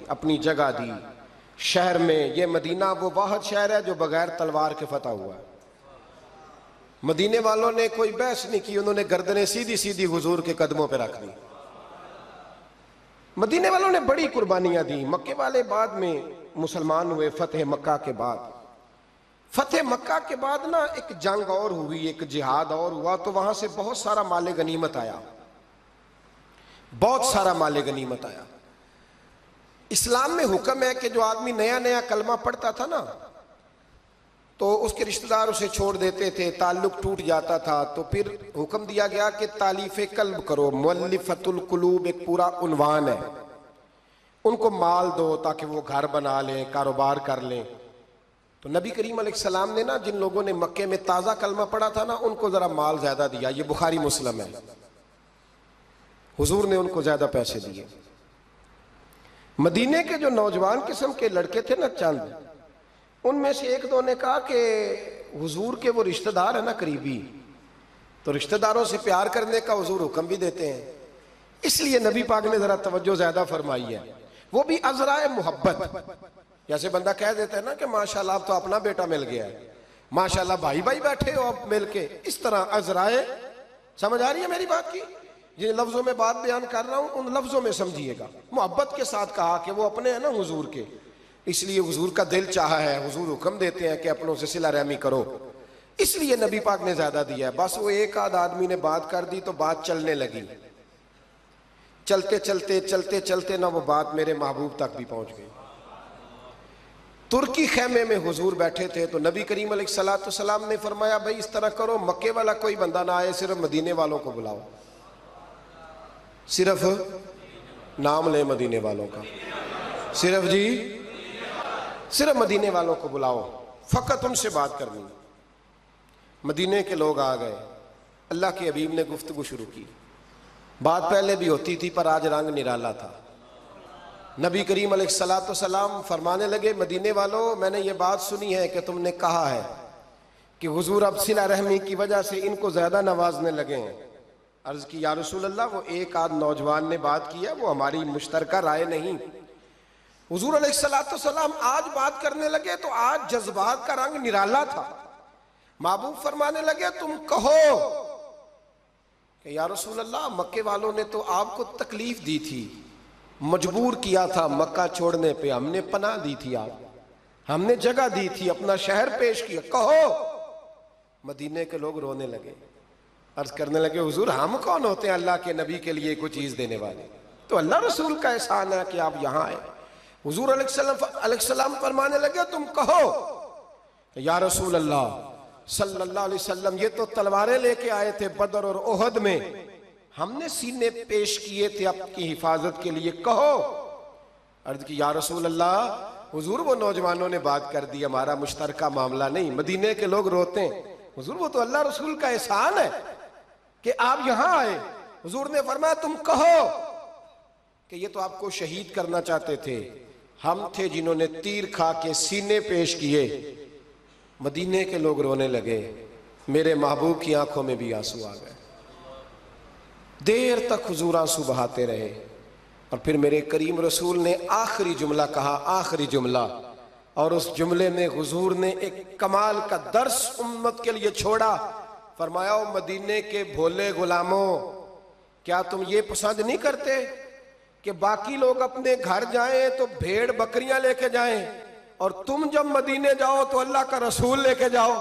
[SPEAKER 1] اپنی جگہ دی. شہر میں یہ مدینہ وہ واحد شہر ہے جو بغیر تلوار کے فتح ہوا ہے. مدینے والوں نے کوئی بحث نہیں کی، انہوں نے گردنیں سیدھی سیدھی حضور کے قدموں پہ رکھ دی. مدینے والوں نے بڑی قربانیاں دی. مکے والے بعد میں مسلمان ہوئے فتح مکہ کے بعد. فتح مکہ کے بعد نا ایک جنگ اور ہوئی، ایک جہاد اور ہوا، تو وہاں سے بہت سارا مال غنیمت آیا، بہت سارا مال غنیمت آیا. اسلام میں حکم ہے کہ جو آدمی نیا نیا کلمہ پڑھتا تھا نا تو اس کے رشتہ دار اسے چھوڑ دیتے تھے، تعلق ٹوٹ جاتا تھا. تو پھر حکم دیا گیا کہ تالیف قلب کرو. مؤلفۃ القلوب ایک پورا عنوان ہے. ان کو مال دو تاکہ وہ گھر بنا لیں، کاروبار کر لیں. تو نبی کریم علیہ السلام نے نا جن لوگوں نے مکے میں تازہ کلمہ پڑھا تھا نا ان کو ذرا مال زیادہ دیا. یہ بخاری مسلم ہے. حضور نے ان کو زیادہ پیسے دیے. مدینے کے جو نوجوان قسم کے لڑکے تھے نا چند، ان میں سے ایک دو نے کہا کہ حضور کے وہ رشتہ دار ہیں نا قریبی، تو رشتہ داروں سے پیار کرنے کا حضور حکم بھی دیتے ہیں، اس لیے نبی پاک نے ذرا توجہ زیادہ فرمائی ہے. وہ بھی عذرائے محبت. جیسے بندہ کہہ دیتا ہے نا کہ ماشاءاللہ اب تو اپنا بیٹا مل گیا ہے، ماشاءاللہ بھائی بھائی بیٹھے ہو اب مل کے. اس طرح عذرائے، سمجھ آ رہی ہے میری بات کی؟ جن لفظوں میں بات بیان کر رہا ہوں ان لفظوں میں سمجھیے گا. محبت کے ساتھ کہا کہ وہ اپنے ہیں نا حضور کے، اس لیے حضور کا دل چاہا ہے، حضور حکم دیتے ہیں کہ اپنوں سے صلہ رحمی کرو، اس لیے نبی پاک نے زیادہ دیا ہے. بس وہ ایک آدھ آدمی نے بات کر دی تو بات چلنے لگی. چلتے چلتے چلتے چلتے نہ وہ بات میرے محبوب تک بھی پہنچ گئی. ترکی خیمے میں حضور بیٹھے تھے تو نبی کریم علیہ السلام نے فرمایا بھائی اس طرح کرو، مکے والا کوئی بندہ نہ آئے، صرف مدینے والوں کو بلاؤ، صرف نام لے مدینے والوں کا، صرف مدینے والوں کو بلاؤ، فقط ان سے بات کرنی۔ مدینے کے لوگ آ گئے، اللہ کے حبیب نے گفتگو شروع کی۔ بات پہلے بھی ہوتی تھی پر آج رنگ نرالا تھا۔ نبی کریم علیہ السلام فرمانے لگے مدینے والوں، میں نے یہ بات سنی ہے کہ تم نے کہا ہے کہ حضور اب صلہ رحمی کی وجہ سے ان کو زیادہ نوازنے لگے ہیں۔ عرض کی یا رسول اللہ، وہ ایک آدھ نوجوان نے بات کیا، وہ ہماری مشترکہ رائے نہیں۔ حضور علیہ السلام آج بات کرنے لگے تو آج جذبات کا رنگ نرالا تھا۔ محبوب فرمانے لگے تم کہو کہ یا رسول اللہ، مکے والوں نے تو آپ کو تکلیف دی تھی، مجبور کیا تھا مکہ چھوڑنے پہ، ہم نے پناہ دی تھی، آپ ہم نے جگہ دی تھی، اپنا شہر پیش کیا، کہو۔ مدینے کے لوگ رونے لگے، عرض کرنے لگے حضور ہم کون ہوتے ہیں اللہ کے نبی کے لیے کوئی چیز دینے والے، تو اللہ رسول کا احسان ہے کہ آپ یہاں آئے۔ حضور علیہ السلام فرمانے لگے تم کہو یا رسول اللہ صلی اللہ علیہ وسلم، یہ تو تلواریں لے کے آئے تھے بدر اور احد میں، ہم نے سینے پیش کیے تھے آپ کی حفاظت کے لیے، کہو۔ عرض کی یا رسول اللہ، حضور وہ نوجوانوں نے بات کر دی، ہمارا مشترکہ معاملہ نہیں۔ مدینے کے لوگ روتے ہیں، حضور وہ تو اللہ رسول کا احسان ہے کہ آپ یہاں آئے۔ حضور نے فرمایا تم کہو کہ یہ تو آپ کو شہید کرنا چاہتے تھے، ہم تھے جنہوں نے تیر کھا کے سینے پیش کیے۔ مدینے کے لوگ رونے لگے، میرے محبوب کی آنکھوں میں بھی آنسو آ گئے۔ دیر تک حضور آنسو بہاتے رہے، اور پھر میرے کریم رسول نے آخری جملہ کہا، آخری جملہ، اور اس جملے میں حضور نے ایک کمال کا درس امت کے لیے چھوڑا۔ فرمایا او مدینے کے بھولے غلاموں، کیا تم یہ پسند نہیں کرتے کہ باقی لوگ اپنے گھر جائیں تو بھیڑ بکریاں لے کے جائیں، اور تم جب مدینے جاؤ تو اللہ کا رسول لے کے جاؤ؟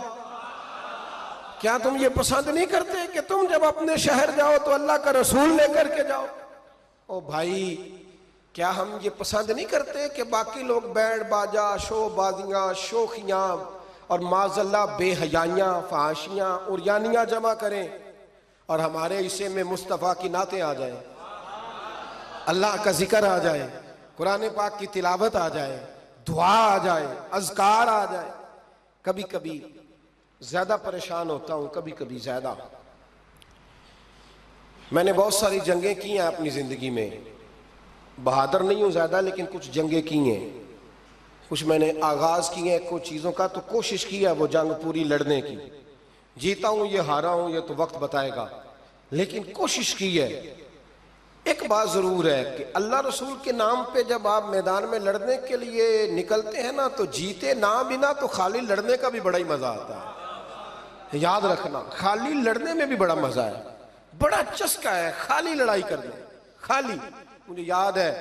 [SPEAKER 1] کیا تم یہ پسند نہیں کرتے کہ تم جب اپنے شہر جاؤ تو اللہ کا رسول لے کر کے جاؤ؟ او بھائی، کیا ہم یہ پسند نہیں کرتے کہ باقی لوگ بینڈ باجا، شو بازیاں، شوخیاں اور معاذ اللہ بے حیائیاں، فحاشیاں، عریانیاں جمع کریں، اور ہمارے حصے میں مصطفیٰ کی نعتیں آ جائیں، اللہ کا ذکر آ جائے، قرآن پاک کی تلاوت آ جائے، دعا آ جائے، اذکار آ جائے؟ کبھی کبھی زیادہ پریشان ہوتا ہوں، کبھی کبھی زیادہ۔ میں نے بہت ساری جنگیں کی ہیں اپنی زندگی میں، بہادر نہیں ہوں زیادہ، لیکن کچھ جنگیں کی ہیں، کچھ میں نے آغاز کی ہیں کچھ چیزوں کا، تو کوشش کی ہے وہ جنگ پوری لڑنے کی۔ جیتا ہوں یہ ہارا ہوں یہ تو وقت بتائے گا، لیکن کوشش کی ہے۔ ایک بات ضرور ہے کہ اللہ رسول کے نام پہ جب آپ میدان میں لڑنے کے لیے نکلتے ہیں نا، تو جیتے نہ بنا تو خالی لڑنے کا بھی بڑا ہی مزہ آتا ہے۔ یاد رکھنا، خالی لڑنے میں بھی بڑا مزہ ہے، بڑا چسکا ہے خالی لڑائی کرنے، خالی۔ مجھے یاد ہے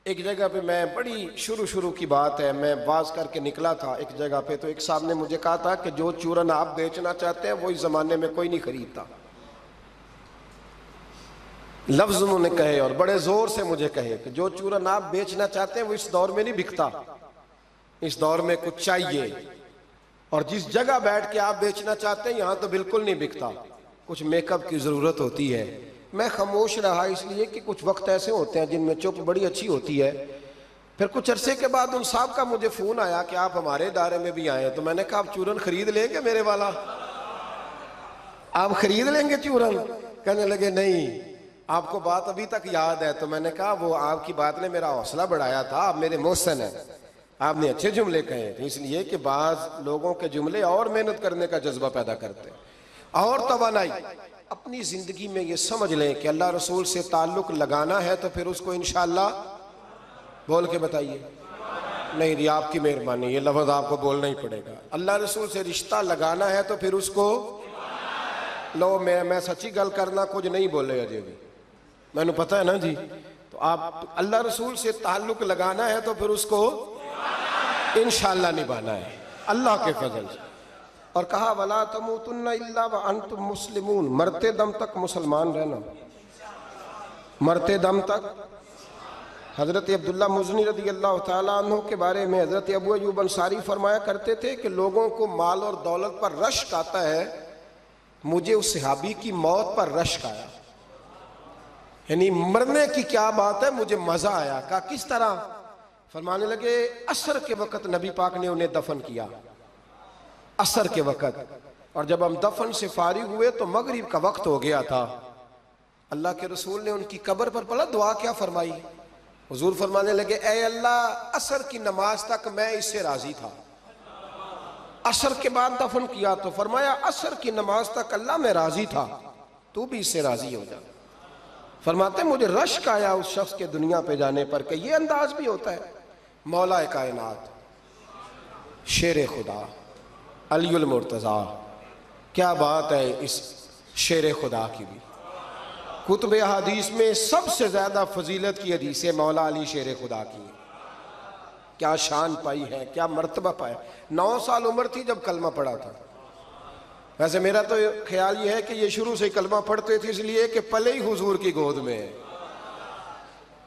[SPEAKER 1] ایک جگہ پہ، میں بڑی شروع کی بات ہے، میں باز کر کے نکلا تھا ایک جگہ پہ، تو ایک صاحب نے مجھے کہا تھا کہ جو چورن آپ بیچنا چاہتے ہیں وہ اس زمانے میں کوئی نہیں خریدتا۔ لفظ انہوں نے کہے اور بڑے زور سے مجھے کہے کہ جو چورن آپ بیچنا چاہتے ہیں وہ اس دور میں نہیں بکتا، اس دور میں کچھ چاہیے، اور جس جگہ بیٹھ کے آپ بیچنا چاہتے ہیں یہاں تو بالکل نہیں بکتا، کچھ میک اپ کی ضرورت ہوتی ہے۔ میں خاموش رہا اس لیے کہ کچھ وقت ایسے ہوتے ہیں جن میں چپ بڑی اچھی ہوتی ہے۔ پھر کچھ عرصے کے بعد ان صاحب کا مجھے فون آیا کہ آپ ہمارے ادارے میں بھی آئے، تو میں نے کہا آپ چورن خرید لیں گے میرے والا؟ آپ خرید لیں گے چورن؟ کہنے لگے نہیں، آپ کو بات ابھی تک یاد ہے؟ تو میں نے کہا وہ آپ کی بات نے میرا حوصلہ بڑھایا تھا، آپ میرے محسن ہیں، آپ نے اچھے جملے کہے تھے، اس لیے کہ بعض لوگوں کے جملے اور محنت کرنے کا جذبہ پیدا کرتے ہیں اور توانائی۔ اپنی زندگی میں یہ سمجھ لیں کہ اللہ رسول سے تعلق لگانا ہے تو پھر اس کو انشاءاللہ بول کے بتائیے، نہیں جی آپ کی مہربانی، یہ لفظ آپ کو بولنا ہی پڑے گا۔ اللہ رسول سے رشتہ لگانا ہے تو پھر اس کو لو، میں سچی گل کرنا کچھ نہیں بولے اجے بھی، میں نے پتہ ہے نا جی۔ تو آپ اللہ رسول سے تعلق لگانا ہے تو پھر اس کو انشاءاللہ نبھانا ہے اللہ کے فضل سے۔ اور کہا وَلَا تَمُوتُنَّ إِلَّا وَأَنْتُمْ مُسْلِمُونَ، مرتے دم تک مسلمان رہنا، مرتے دم تک حضرت عبداللہ مزنی رضی اللہ تعالیٰ عنہ کے بارے میں حضرت ابو ایوب انصاری فرمایا کرتے تھے کہ لوگوں کو مال اور دولت پر رشک آتا ہے، مجھے اس صحابی کی موت پر رشک آیا، یعنی مرنے کی کیا بات ہے، مجھے مزہ آیا۔ کہا کس طرح؟ فرمانے لگے عصر کے وقت نبی پاک نے انہیں دفن کیا، عصر کے وقت، اور جب ہم دفن سے فارغ ہوئے تو مغرب کا وقت ہو گیا تھا۔ اللہ کے رسول نے ان کی قبر پر پڑھا، دعا کیا فرمائی؟ حضور فرمانے لگے اے اللہ عصر کی نماز تک میں اس سے راضی تھا، عصر کے بعد دفن کیا تو فرمایا عصر کی نماز تک اللہ میں راضی تھا، تو بھی اس سے راضی ہو جا۔ فرماتے مجھے رشک آیا اس شخص کے دنیا پہ جانے پر کہ یہ انداز بھی ہوتا ہے۔ مولا کائنات، شیر خدا، علی المرتضیٰ، کیا بات ہے اس شیر خدا کی بھی۔ کتب حدیث میں سب سے زیادہ فضیلت کی حدیث مولا علی شیر خدا کی، کیا شان پائی ہے، کیا مرتبہ پایا۔ 9 سال عمر تھی جب کلمہ پڑھا تھا۔ ویسے میرا تو خیال یہ ہے کہ یہ شروع سے ہی کلمہ پڑھتے تھے اس لیے کہ پلے ہی حضور کی گود میں ہے۔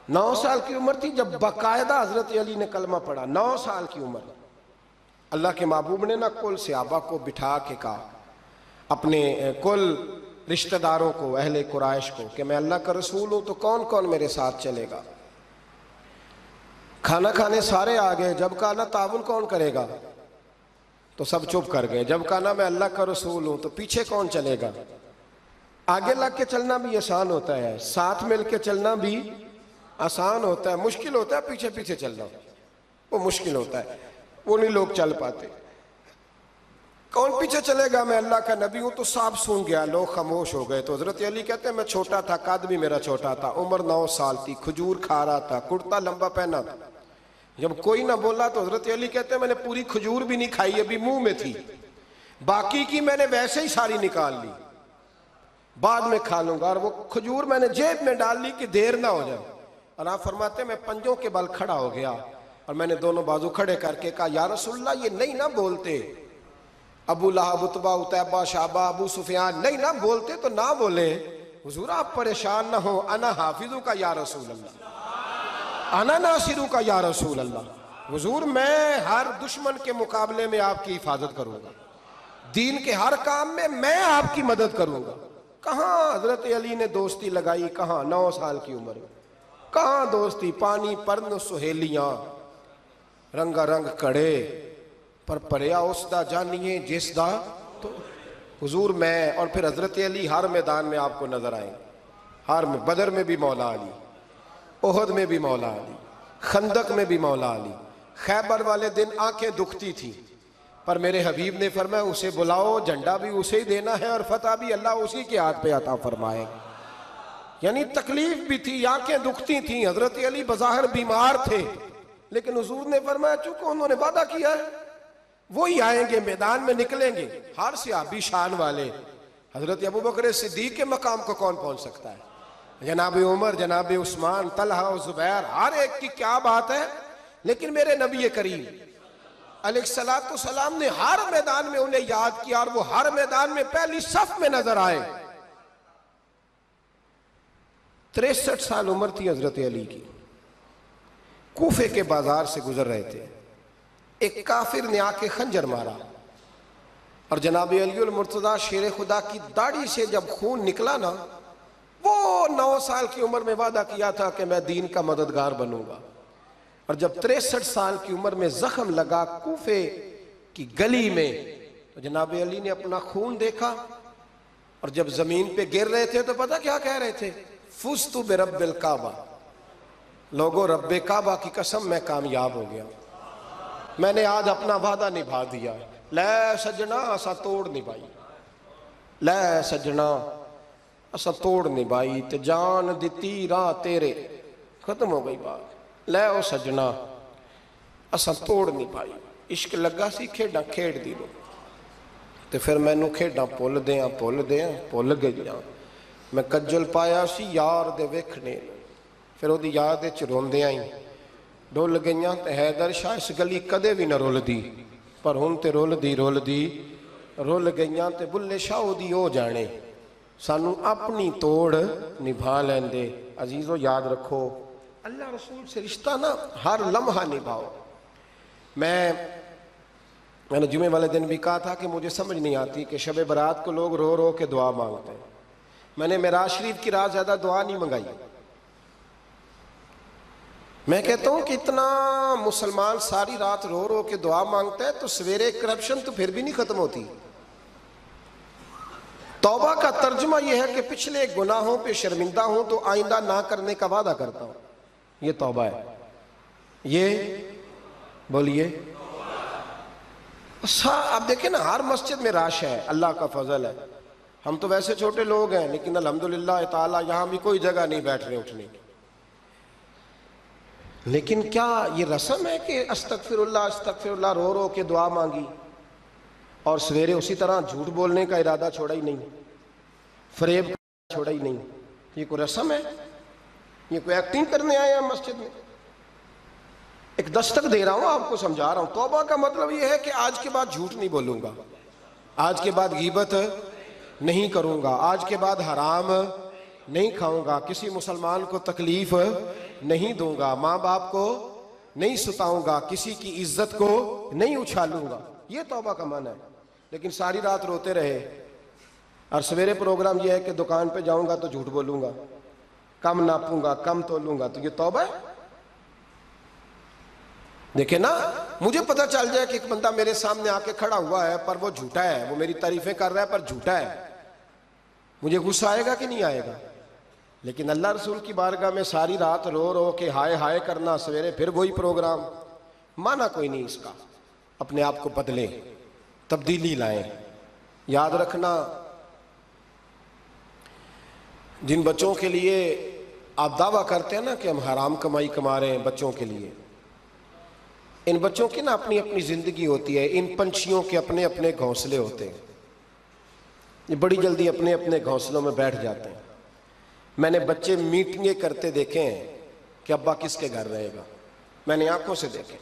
[SPEAKER 1] 9 سال کی عمر تھی جب باقاعدہ حضرت علی نے کلمہ پڑھا، 9 سال کی عمر۔ اللہ کے محبوب نے نہ کل صحابہ کو بٹھا کے کہا، اپنے کل رشتہ داروں کو، اہل قریش کو، کہ میں اللہ کا رسول ہوں تو کون کون میرے ساتھ چلے گا؟ کھانا کھانے سارے آ گئے، جب کہا نا تعاون کون کرے گا تو سب چپ کر گئے، جب کہا نا میں اللہ کا رسول ہوں تو پیچھے کون چلے گا؟ آگے لگ کے چلنا بھی آسان ہوتا ہے، ساتھ مل کے چلنا بھی آسان ہوتا ہے، مشکل ہوتا ہے پیچھے پیچھے چلنا، وہ مشکل ہوتا ہے، وہ نہیں لوگ چل پاتے۔ کون پیچھے چلے گا؟ میں اللہ کا نبی ہوں تو سب سن گیا، لوگ خاموش ہو گئے۔ تو حضرت علی کہتے ہیں میں چھوٹا تھا، قد بھی میرا چھوٹا تھا، عمر 9 سال تھی، کھجور کھا رہا تھا، کرتا لمبا پہنا تھا۔ جب کوئی نہ بولا تو حضرت علی کہتے ہیں میں نے پوری کھجور بھی نہیں کھائی، ابھی منہ میں تھی، باقی کی میں نے ویسے ہی ساری نکال لی، بعد میں کھا لوں گا، اور وہ کھجور میں نے جیب میں ڈال لی کہ دیر نہ ہو جائے۔ اور آپ فرماتے ہیں میں پنجوں کے بل کھڑا ہو گیا اور میں نے دونوں بازو کھڑے کر کے کہا یا رسول اللہ یہ نہیں نہ بولتے، ابو لہب، عتبہ، عتیبہ، شعبہ، ابو سفیان نہیں نہ بولتے تو نہ بولے، حضور آپ پریشان نہ ہو، انا حافظو کا یا رسول اللہ، انا ناصرو کا یا رسول اللہ، حضور میں ہر دشمن کے مقابلے میں آپ کی حفاظت کروں گا، دین کے ہر کام میں آپ کی مدد کروں گا۔ کہاں حضرت علی نے دوستی لگائی، کہاں 9 سال کی عمر میں، کہاں دوستی، پانی پرن سہیلیاں، رنگا رنگ کڑے پر پریا اس دا جانیے جس دا، تو حضور میں، اور پھر حضرت علی ہر میدان میں آپ کو نظر آئیں، ہر میں، بدر میں بھی مولا علی، احد میں بھی مولا علی، خندق میں بھی مولا علی، خیبر والے دن آنکھیں دکھتی تھی پر میرے حبیب نے فرمایا اسے بلاؤ، جھنڈا بھی اسے ہی دینا ہے اور فتح بھی اللہ اسی کے ہاتھ پہ عطا فرمائے۔ یعنی تکلیف بھی تھی، آنکھیں دکھتی تھیں، حضرت علی بظاہر بیمار تھے، لیکن حضور نے فرمایا چونکہ انہوں نے وعدہ کیا ہے وہی آئیں گے، میدان میں نکلیں گے۔ ہر صحابی شان والے، حضرت ابوبکر صدیق کے مقام کو کون پہنچ سکتا ہے؟ جناب عمر، جناب عثمان، طلحہ و زبیر، ہر ایک کی کیا بات ہے، لیکن میرے نبی کریم علیہ السلام نے ہر میدان میں انہیں یاد کیا اور وہ ہر میدان میں پہلی صف میں نظر آئے۔ 63 سال عمر تھی حضرت علی کی، کوفے کے بازار سے گزر رہے تھے، ایک کافر نے آ کے خنجر مارا اور جناب علی المرتضیٰ شیر خدا کی داڑھی سے جب خون نکلا نا، وہ 9 سال کی عمر میں وعدہ کیا تھا کہ میں دین کا مددگار بنوں گا، اور جب 63 سال کی عمر میں زخم لگا کوفے کی گلی میں تو جناب علی نے اپنا خون دیکھا، اور جب زمین پہ گر رہے تھے تو پتہ کیا کہہ رہے تھے؟ فزت برب الکعبہ، لوگو رب کعبہ کی قسم میں کامیاب ہو گیا، میں نے آج اپنا وعدہ نبھا دیا، لے سجنا اسا توڑ نبھائی، لے سجنا اسا توڑ نبھائی تے جان دتی راہ تیرے، ختم ہو گئی بات، لے او سجنا اسا توڑ نبھائی، عشق لگا سی کھیڑا کھیڑ دی لو، تے پھر میں نو کھیڑا پول گئیاں، میں کجل پایا سی یار دے ویکھنے، پھر وہ دی یاد اچ روندے آئیں، ڈول گئیاں تے حیدر شاہ اس گلی کدے بھی نہ رول دی، پر ہن تے رول گئیاں تے بلے شاہ دی ہو جانے، سانو اپنی توڑ نبھا لیندے۔ عزیزو یاد رکھو اللہ رسول سے رشتہ نا ہر لمحہ نبھاؤ. میں نے جمعے والے دن بھی کہا تھا کہ مجھے سمجھ نہیں آتی کہ شب برات کو لوگ رو رو کے دعا مانگتے ہیں. میں نے معراج شریف کی رات زیادہ دعا نہیں منگائی. میں کہتا ہوں کہ اتنا مسلمان ساری رات رو رو کے دعا مانگتا ہے تو سویرے کرپشن تو پھر بھی نہیں ختم ہوتی. توبہ کا ترجمہ یہ ہے کہ پچھلے گناہوں پہ شرمندہ ہوں تو آئندہ نہ کرنے کا وعدہ کرتا ہوں. یہ توبہ ہے. یہ بولیے. آپ دیکھیں نا ہر مسجد میں رش ہے, اللہ کا فضل ہے. ہم تو ویسے چھوٹے لوگ ہیں لیکن الحمدللہ تعالیٰ یہاں بھی کوئی جگہ نہیں بیٹھنے اٹھنے کی. لیکن کیا یہ رسم ہے کہ استغفر اللہ رو رو کے دعا مانگی اور سویرے اسی طرح جھوٹ بولنے کا ارادہ چھوڑا ہی نہیں, فریب چھوڑا ہی نہیں؟ یہ کوئی رسم ہے؟ یہ کوئی ایکٹنگ کرنے آئے ہیں مسجد میں؟ ایک دستک دے رہا ہوں, آپ کو سمجھا رہا ہوں. توبہ کا مطلب یہ ہے کہ آج کے بعد جھوٹ نہیں بولوں گا, آج کے بعد غیبت نہیں کروں گا, آج کے بعد حرام نہیں کھاؤں گا, کسی مسلمان کو تکلیف نہیں دوں گا, ماں باپ کو نہیں ستاؤں گا, کسی کی عزت کو نہیں اچھالوں گا. یہ توبہ کا معنی ہے. لیکن ساری رات روتے رہے اور سویرے پروگرام یہ ہے کہ دکان پہ جاؤں گا تو جھوٹ بولوں گا, کم ناپوں گا, کم تولوں گا, تو یہ توبہ ہے؟ دیکھیں نا, مجھے پتہ چل جائے کہ ایک بندہ میرے سامنے آ کے کھڑا ہوا ہے پر وہ جھوٹا ہے, وہ میری تعریفیں کر رہا ہے پر جھوٹا ہے, مجھے غصہ آئے گا کہ نہیں آئے گا؟ لیکن اللہ رسول کی بارگاہ میں ساری رات رو رو کے ہائے ہائے کرنا, سویرے پھر وہی پروگرام, مانا کوئی نہیں اس کا. اپنے آپ کو بدلیں, تبدیلی لائیں. یاد رکھنا, جن بچوں کے لیے آپ دعویٰ کرتے ہیں نا کہ ہم حرام کمائی کما رہے ہیں بچوں کے لیے, ان بچوں کی نا اپنی اپنی زندگی ہوتی ہے, ان پنچھیوں کے اپنے اپنے گھونسلے ہوتے ہیں, یہ بڑی جلدی اپنے اپنے گھونسلوں میں بیٹھ جاتے ہیں. میں نے بچے میٹنگیں کرتے دیکھے ہیں کہ ابا کس کے گھر رہے گا, میں نے آنکھوں سے دیکھے.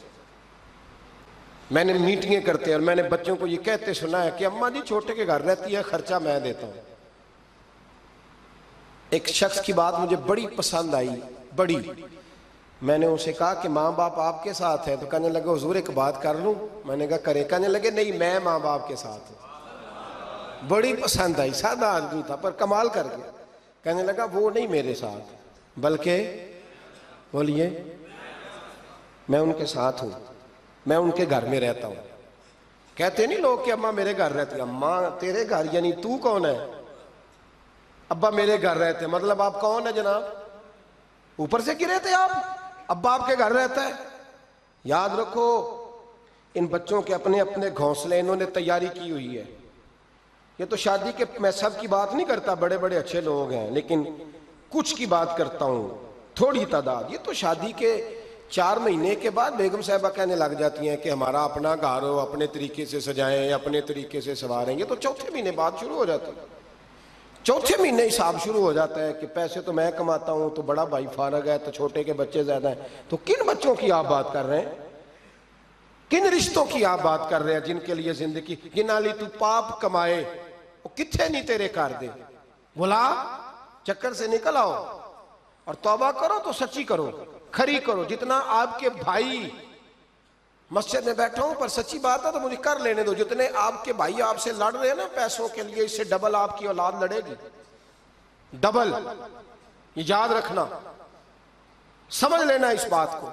[SPEAKER 1] میں نے میٹنگیں کرتے اور میں نے بچوں کو یہ کہتے سنا ہے کہ اماں جی چھوٹے کے گھر رہتی ہے, خرچہ میں دیتا ہوں. ایک شخص کی بات مجھے بڑی پسند آئی, بڑی. میں نے اسے کہا کہ ماں باپ آپ کے ساتھ ہیں, تو کہنے لگے حضور ایک بات کر لوں. میں نے کہا کرے. کہنے لگے نہیں میں ماں باپ کے ساتھ ہوں. بڑی پسند آئی, سادہ آدمی تھا پر کمال کر گیا. کہنے لگا وہ نہیں میرے ساتھ, بلکہ بولیے میں ان کے ساتھ ہوں, میں ان کے گھر میں رہتا ہوں. کہتے نہیں لوگ کہ اماں میرے گھر رہتی. اماں تیرے گھر یعنی تو کون ہے؟ ابا میرے گھر رہتے, مطلب آپ کون ہے جناب؟ اوپر سے گرے تھے آپ؟ ابا آپ کے گھر رہتا ہے. یاد رکھو ان بچوں کے اپنے اپنے گھونسلے انہوں نے تیاری کی ہوئی ہے. یہ تو شادی کے, میں سب کی بات نہیں کرتا, بڑے بڑے اچھے لوگ ہیں, لیکن کچھ کی بات کرتا ہوں, تھوڑی تعداد. یہ تو شادی کے 4 مہینے کے بعد بیگم صاحبہ کہنے لگ جاتی ہیں کہ ہمارا اپنا گھر ہو, اپنے طریقے سے سجائیں, اپنے طریقے سے سنواریں. یہ تو چوتھے مہینے بعد شروع ہو جاتی ہے. چوتھے مہینے حساب شروع ہو جاتا ہے کہ پیسے تو میں کماتا ہوں, تو بڑا بھائی فارغ ہے, تو چھوٹے کے بچے زیادہ ہیں. تو کن بچوں کی آپ بات کر رہے ہیں؟ کن رشتوں کی آپ بات کر رہے ہیں جن کے لیے زندگی گنا لی؟ تو پاپ کمائے وہ کتنے نہیں تیرے کر دے, بلا چکر سے نکل آؤ اور توبہ کرو تو سچی کرو, کھری کرو. جتنا آپ کے بھائی, مسجد میں بیٹھا ہوں پر سچی بات ہے تو مجھے کر لینے دو, جتنے آپ کے بھائی آپ سے لڑ رہے ہیں نا پیسوں کے لیے, اس سے ڈبل آپ کی اولاد لڑے گی, ڈبل. یہ یاد رکھنا, سمجھ لینا اس بات کو.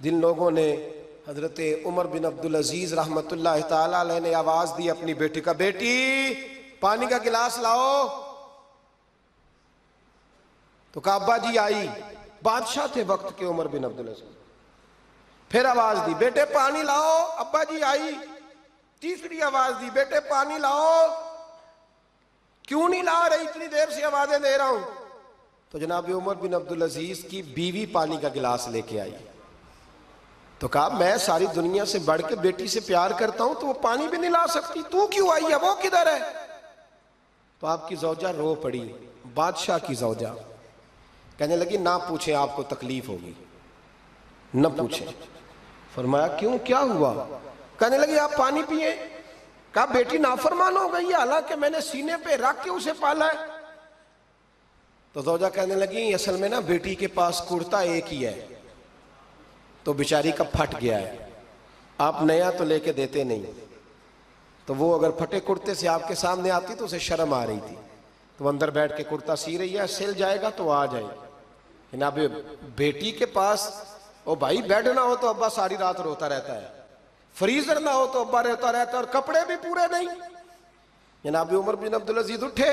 [SPEAKER 1] جن لوگوں نے حضرت عمر بن عبدالعزیز رحمت اللہ تعالی علیہ نے آواز دی اپنی بیٹی کا, بیٹی پانی کا گلاس لاؤ, تو کہا ابا جی آئی. بادشاہ تھے وقت کے عمر بن عبدالعزیز. پھر آواز دی بیٹے پانی لاؤ, ابا جی آئی. تیسری آواز دی بیٹے پانی لاؤ, کیوں نہیں لا رہی, اتنی دیر سے آوازیں دے رہا ہوں. تو جناب عمر بن عبدالعزیز کی بیوی پانی کا گلاس لے کے آئی. تو کہا میں ساری دنیا سے بڑھ کے بیٹی سے پیار کرتا ہوں تو وہ پانی بھی نہیں لا سکتی, تو کیوں آئی ہے, وہ کدھر ہے؟ تو آپ کی زوجہ رو پڑی, بادشاہ کی زوجہ. کہنے لگی نہ پوچھیں, آپ کو تکلیف ہوگی, نہ پوچھیں. فرمایا کیوں, کیا ہوا؟ کہنے لگی آپ پانی پیئیں. کہا بیٹی نافرمان ہو گئی ہے, حالانکہ میں نے سینے پہ رکھ کے اسے پالا ہے. تو زوجہ کہنے لگی اصل میں نا بیٹی کے پاس کرتا ایک ہی ہے تو بیچاری کا پھٹ گیا ہے، آپ نیا تو لے کے دیتے نہیں، تو وہ اگر پھٹے کرتے سے آپ کے سامنے آتی تو اسے شرم آ رہی تھی، تو اندر بیٹھ کے کرتا سی رہی ہے، سل جائے گا تو آ جائے گا۔ جناب بیٹی کے پاس او بھائی بیڈ نہ ہو تو ابا ساری رات روتا رہتا ہے، فریزر نہ ہو تو ابا روتا رہتا ہے، اور کپڑے بھی پورے نہیں۔ جناب عمر بن عبدالعزیز اٹھے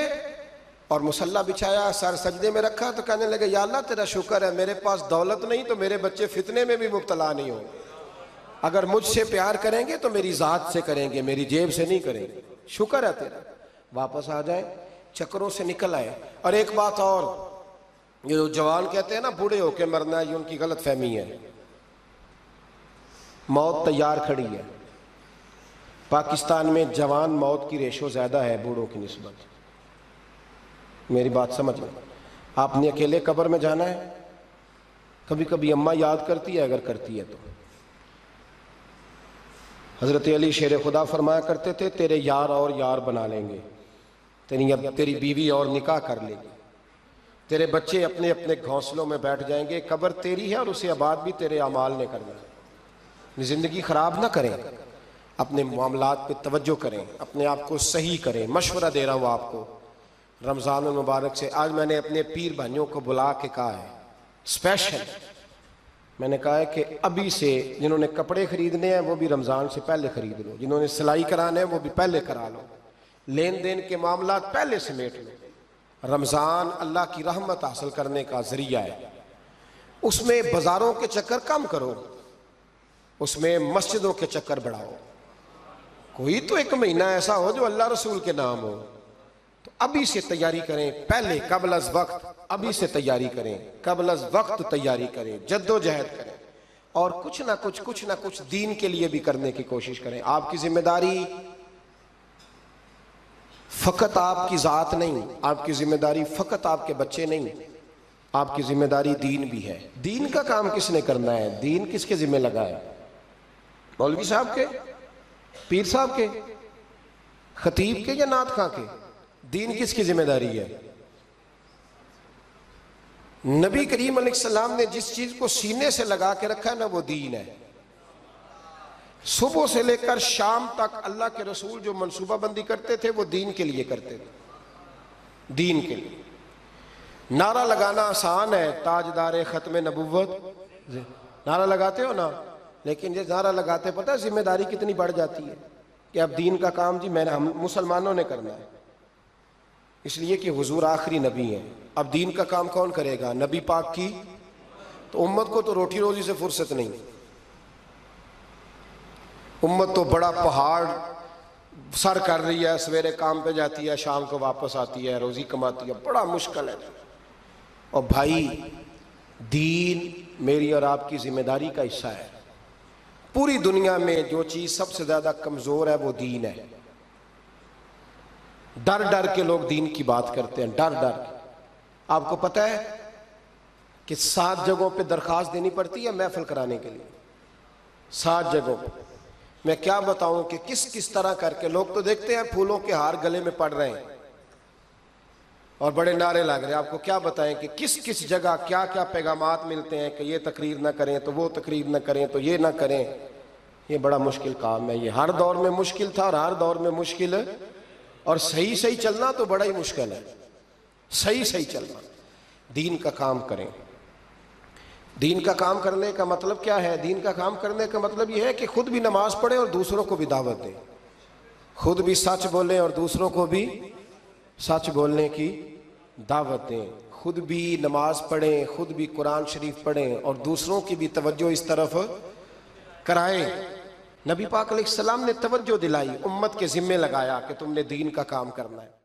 [SPEAKER 1] اور مصلی بچھایا، سر سجدے میں رکھا، تو کہنے لگے یا اللہ تیرا شکر ہے میرے پاس دولت نہیں تو میرے بچے فتنے میں بھی مبتلا نہیں ہوں، اگر مجھ سے پیار کریں گے تو میری ذات سے کریں گے، میری جیب سے نہیں کریں گے، شکر ہے تیرا۔ واپس آ جائیں، چکروں سے نکل آئے۔ اور ایک بات اور، یہ جو جوان کہتے ہیں نا بوڑھے ہو کے مرنا ہے، یہ ان کی غلط فہمی ہے۔ موت تیار کھڑی ہے، پاکستان میں جوان موت کی ریشو زیادہ ہے بوڑھوں کی نسبت، میری بات سمجھ لیں۔ آپ نے اکیلے قبر میں جانا ہے، کبھی کبھی اماں یاد کرتی ہے اگر کرتی ہے تو۔ حضرت علی شیر خدا فرمایا کرتے تھے تیرے یار اور یار بنا لیں گے، تیری بیوی اور نکاح کر لے گی، تیرے بچے اپنے اپنے گھونسلوں میں بیٹھ جائیں گے، قبر تیری ہے اور اسے آباد بھی تیرے اعمال نے کرنا ہے۔ زندگی خراب نہ کریں، اپنے معاملات پہ توجہ کریں، اپنے آپ کو صحیح کریں۔ مشورہ دے رہا ہوں آپ کو رمضان المبارک سے، آج میں نے اپنے پیر بھائیوں کو بلا کے کہا ہے اسپیشل، میں نے کہا ہے کہ ابھی سے جنہوں نے کپڑے خریدنے ہیں وہ بھی رمضان سے پہلے خرید لو، جنہوں نے سلائی کرانے ہیں وہ بھی پہلے کرا لو، لین دین کے معاملات پہلے سمیٹ لو۔ رمضان اللہ کی رحمت حاصل کرنے کا ذریعہ ہے، اس میں بازاروں کے چکر کم کرو، اس میں مسجدوں کے چکر بڑھاؤ۔ کوئی تو ایک مہینہ ایسا ہو جو اللہ رسول کے نام ہو، تو ابھی سے تیاری کریں، پہلے قبل از وقت ابھی سے تیاری کریں، قبل از وقت تیاری کریں، جد و جہد کریں، اور کچھ نہ کچھ دین کے لیے بھی کرنے کی کوشش کریں۔ آپ کی ذمہ داری فقط آپ کی ذات نہیں، آپ کی ذمہ داری فقط آپ کے بچے نہیں، آپ کی ذمہ داری دین بھی ہے۔ دین کا کام کس نے کرنا ہے؟ دین کس کے ذمہ لگا ہے؟ مولوی صاحب کے، پیر صاحب کے، خطیب کے یا نعت خواں کے؟ دین کس کی ذمہ داری ہے؟ نبی کریم علیہ السلام نے جس چیز کو سینے سے لگا کے رکھا ہے نا وہ دین ہے۔ صبح سے لے کر شام تک اللہ کے رسول جو منصوبہ بندی کرتے تھے وہ دین کے لیے کرتے تھے، دین کے لیے۔ نعرہ لگانا آسان ہے، تاجدار ختم نبوت، نعرہ لگاتے ہو نا، لیکن یہ نعرہ لگاتے پتہ ہے ذمہ داری کتنی بڑھ جاتی ہے کہ اب دین کا کام جی ہم مسلمانوں نے کرنا ہے، اس لیے کہ حضور آخری نبی ہیں۔ اب دین کا کام کون کرے گا؟ نبی پاک کی، تو امت کو تو روٹی روزی سے فرصت نہیں، امت تو بڑا پہاڑ سر کر رہی ہے، سویرے کام پہ جاتی ہے، شام کو واپس آتی ہے، روزی کماتی ہے، بڑا مشکل ہے۔ اور بھائی دین میری اور آپ کی ذمہ داری کا حصہ ہے۔ پوری دنیا میں جو چیز سب سے زیادہ کمزور ہے وہ دین ہے۔ ڈر ڈر کے لوگ دین کی بات کرتے ہیں، ڈر ڈر کے۔ آپ کو پتہ ہے کہ 7 جگہوں پہ درخواست دینی پڑتی ہے محفل کرانے کے لیے، 7 جگہوں پہ۔ میں کیا بتاؤں کہ کس طرح کر کے لوگ تو دیکھتے ہیں پھولوں کے ہار گلے میں پڑ رہے ہیں اور بڑے نعرے لگ رہے ہیں، آپ کو کیا بتائیں کہ کس جگہ کیا کیا پیغامات ملتے ہیں کہ یہ تقریر نہ کریں تو وہ تقریر نہ کریں تو یہ نہ کریں۔ یہ بڑا مشکل کام ہے، یہ ہر دور میں مشکل تھا اور ہر دور میں مشکل ہے، اور صحیح چلنا تو بڑا ہی مشکل ہے، صحیح چلنا۔ دین کا کام کریں۔ دین کا کام کرنے کا مطلب کیا ہے؟ دین کا کام کرنے کا مطلب یہ ہے کہ خود بھی نماز پڑھیں اور دوسروں کو بھی دعوت دیں، خود بھی سچ بولیں اور دوسروں کو بھی سچ بولنے کی دعوت دیں، خود بھی نماز پڑھیں، خود بھی قرآن شریف پڑھیں اور دوسروں کی بھی توجہ اس طرف کرائیں۔ نبی پاک علیہ السلام نے توجہ دلائی، امت کے ذمے لگایا کہ تم نے دین کا کام کرنا ہے۔